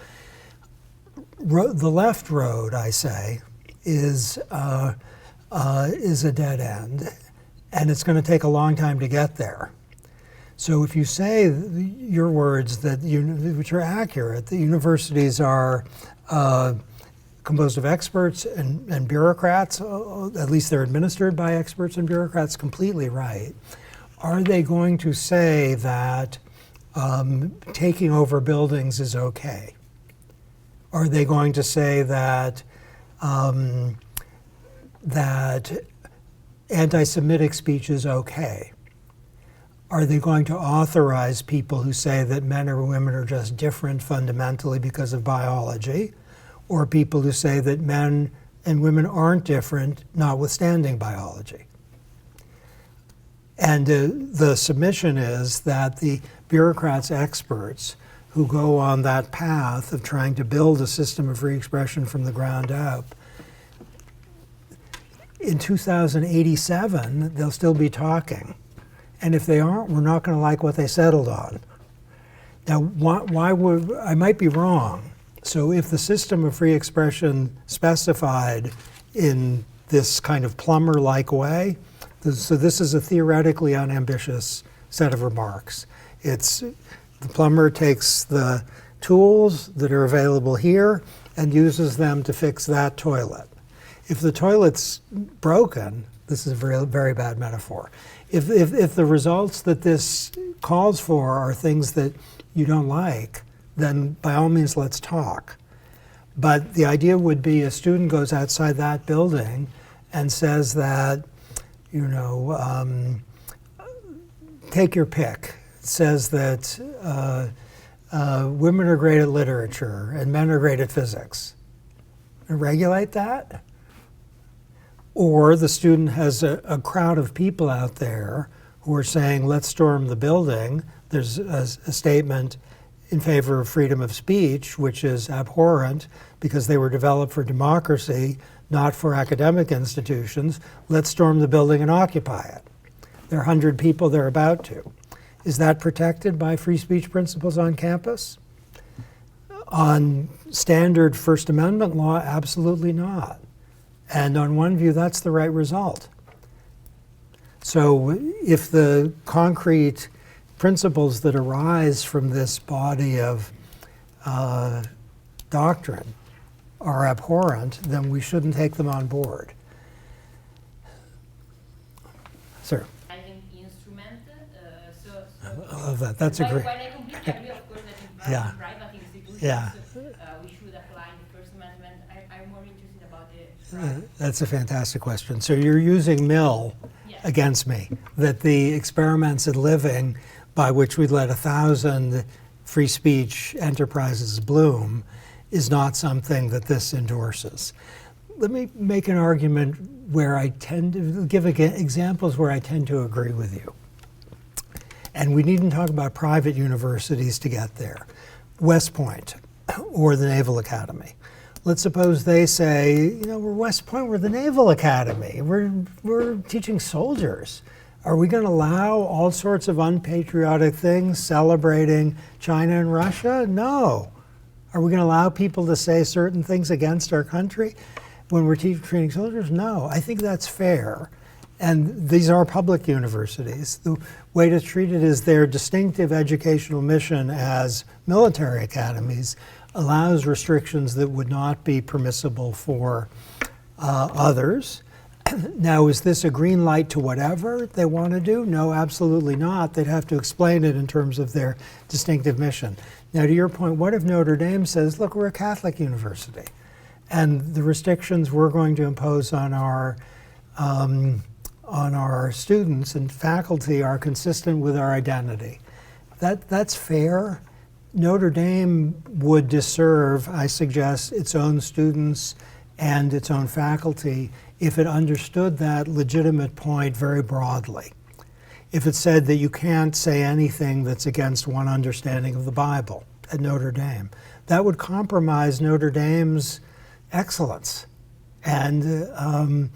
The left road, I say, is a dead end, and it's going to take a long time to get there. So if you say your words that which are accurate, the universities are composed of experts and bureaucrats, at least they're administered by experts and bureaucrats, completely right. Are they going to say that taking over buildings is okay? Are they going to say that that anti-Semitic speech is okay? Are they going to authorize people who say that men or women are just different fundamentally because of biology, or people who say that men and women aren't different notwithstanding biology? And the submission is that the bureaucrats, experts who go on that path of trying to build a system of free expression from the ground up, in 2087, they'll still be talking. And if they aren't, we're not going to like what they settled on. Now, why would, I might be wrong. So if the system of free expression specified in this kind of plumber-like way, so this is a theoretically unambitious set of remarks. It's the plumber takes the tools that are available here and uses them to fix that toilet. If the toilet's broken, this is a very, very bad metaphor. If the results that this calls for are things that you don't like, then by all means let's talk. But the idea would be a student goes outside that building and says that, you know, take your pick. It says that women are great at literature and men are great at physics. Regulate that? Or the student has a crowd of people out there who are saying, let's storm the building. There's a statement in favor of freedom of speech, which is abhorrent because they were developed for democracy, not for academic institutions. Let's storm the building and occupy it. There are 100 people they're about to. Is that protected by free speech principles on campus? On standard First Amendment law, absolutely not. And on one view, that's the right result. So if the concrete principles that arise from this body of doctrine are abhorrent, then we shouldn't take them on board. Sir? Instrument, I love that. That's a great. While I completely agree, of course, that in Yeah. private institutions, Yeah. we should apply the First Amendment. I'm more interested about the That's a fantastic question. So you're using Mill Yes. against me, that the experiments in living by which we let 1,000 free speech enterprises bloom is not something that this endorses. Let me make an argument where I tend to give examples where I tend to agree with you. And we needn't talk about private universities to get there. West Point or the Naval Academy. Let's suppose they say, you know, we're West Point, we're the Naval Academy. We're teaching soldiers. Are we going to allow all sorts of unpatriotic things celebrating China and Russia? No. Are we going to allow people to say certain things against our country when we're training soldiers? No. I think that's fair. And these are public universities. The way to treat it is their distinctive educational mission as military academies allows restrictions that would not be permissible for others. Now, is this a green light to whatever they want to do? No, absolutely not. They'd have to explain it in terms of their distinctive mission. Now, to your point, what if Notre Dame says, look, we're a Catholic university, and the restrictions we're going to impose on our students and faculty are consistent with our identity? That's fair. Notre Dame would disserve, I suggest, its own students and its own faculty if it understood that legitimate point very broadly. If it said that you can't say anything that's against one understanding of the Bible at Notre Dame, that would compromise Notre Dame's excellence and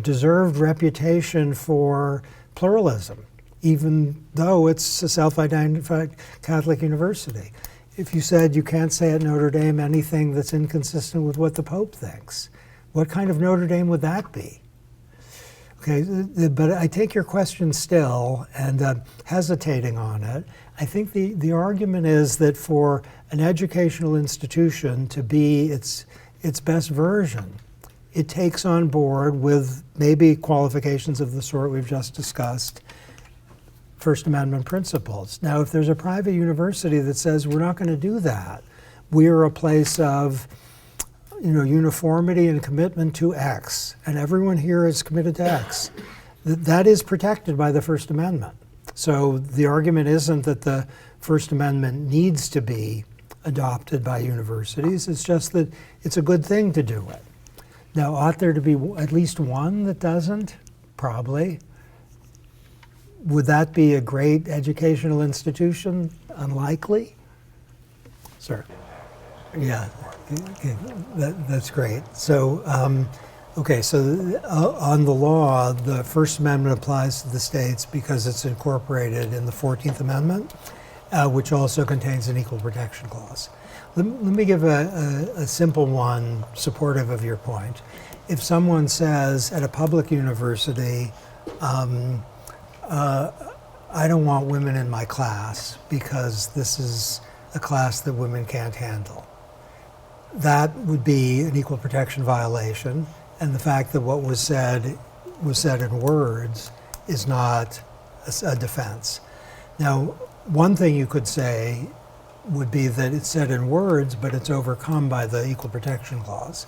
deserved reputation for pluralism, even though it's a self-identified Catholic university. If you said you can't say at Notre Dame anything that's inconsistent with what the Pope thinks, what kind of Notre Dame would that be? Okay, but I take your question still and hesitating on it. I think the argument is that for an educational institution to be its best version, it takes on board, with maybe qualifications of the sort we've just discussed, First Amendment principles. Now, if there's a private university that says we're not going to do that, we are a place of uniformity and commitment to X, and everyone here is committed to X, that is protected by the First Amendment. So the argument isn't that the First Amendment needs to be adopted by universities, it's just that it's a good thing to do it. Now, ought there to be at least one that doesn't? Probably. Would that be a great educational institution? Unlikely. Sir. Yeah, that's great. So, okay, so on the law, the First Amendment applies to the states because it's incorporated in the 14th Amendment, which also contains an equal protection clause. Let me give a simple one supportive of your point. If someone says at a public university, I don't want women in my class because this is a class that women can't handle, that would be an equal protection violation, and the fact that what was said in words is not a defense. Now, one thing you could say would be that it's said in words, but it's overcome by the equal protection clause.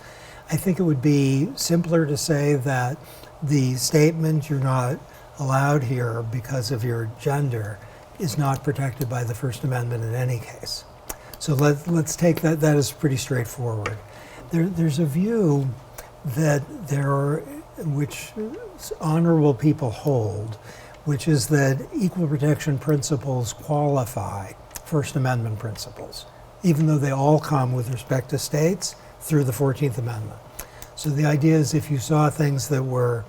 I think it would be simpler to say that the statement "you're not allowed here because of your gender" is not protected by the First Amendment in any case. So let's take that. That is pretty straightforward. There's a view that which honorable people hold, which is that equal protection principles qualify First Amendment principles, even though they all come with respect to states through the 14th Amendment. So the idea is if you saw things that were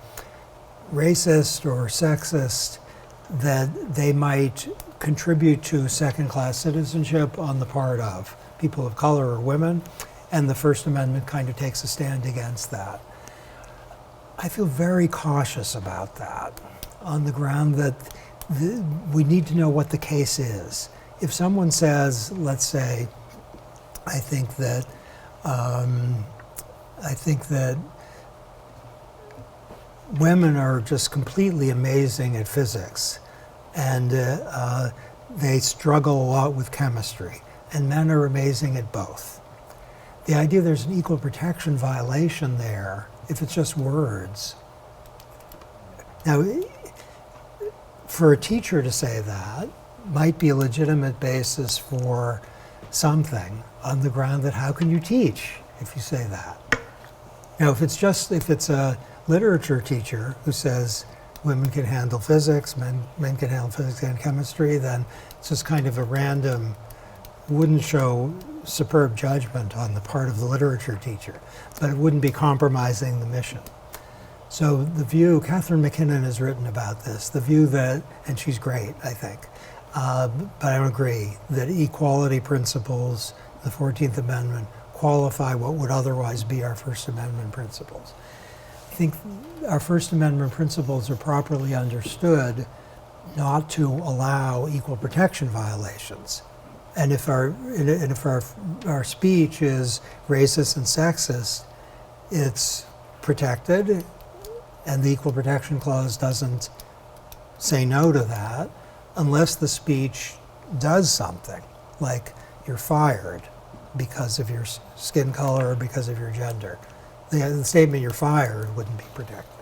racist or sexist, that they might contribute to second-class citizenship on the part of people of color or women, and the First Amendment kind of takes a stand against that. I feel very cautious about that on the ground that we need to know what the case is. If someone says, let's say, I think that women are just completely amazing at physics, and they struggle a lot with chemistry, and men are amazing at both. The idea there's an equal protection violation there, if it's just words. Now, for a teacher to say that might be a legitimate basis for something on the ground that how can you teach if you say that? Now, if it's a literature teacher who says women can handle physics, men can handle physics and chemistry, then it's just kind of a random, wouldn't show superb judgment on the part of the literature teacher, but it wouldn't be compromising the mission. So the view, Catherine McKinnon has written about this, the view that, and she's great, I think, but I don't agree, that equality principles, the 14th Amendment, qualify what would otherwise be our First Amendment principles. I think our First Amendment principles are properly understood not to allow equal protection violations. And if our speech is racist and sexist, it's protected, and the Equal Protection Clause doesn't say no to that, unless the speech does something, like you're fired because of your skin color or because of your gender. The statement "you're fired" wouldn't be protected.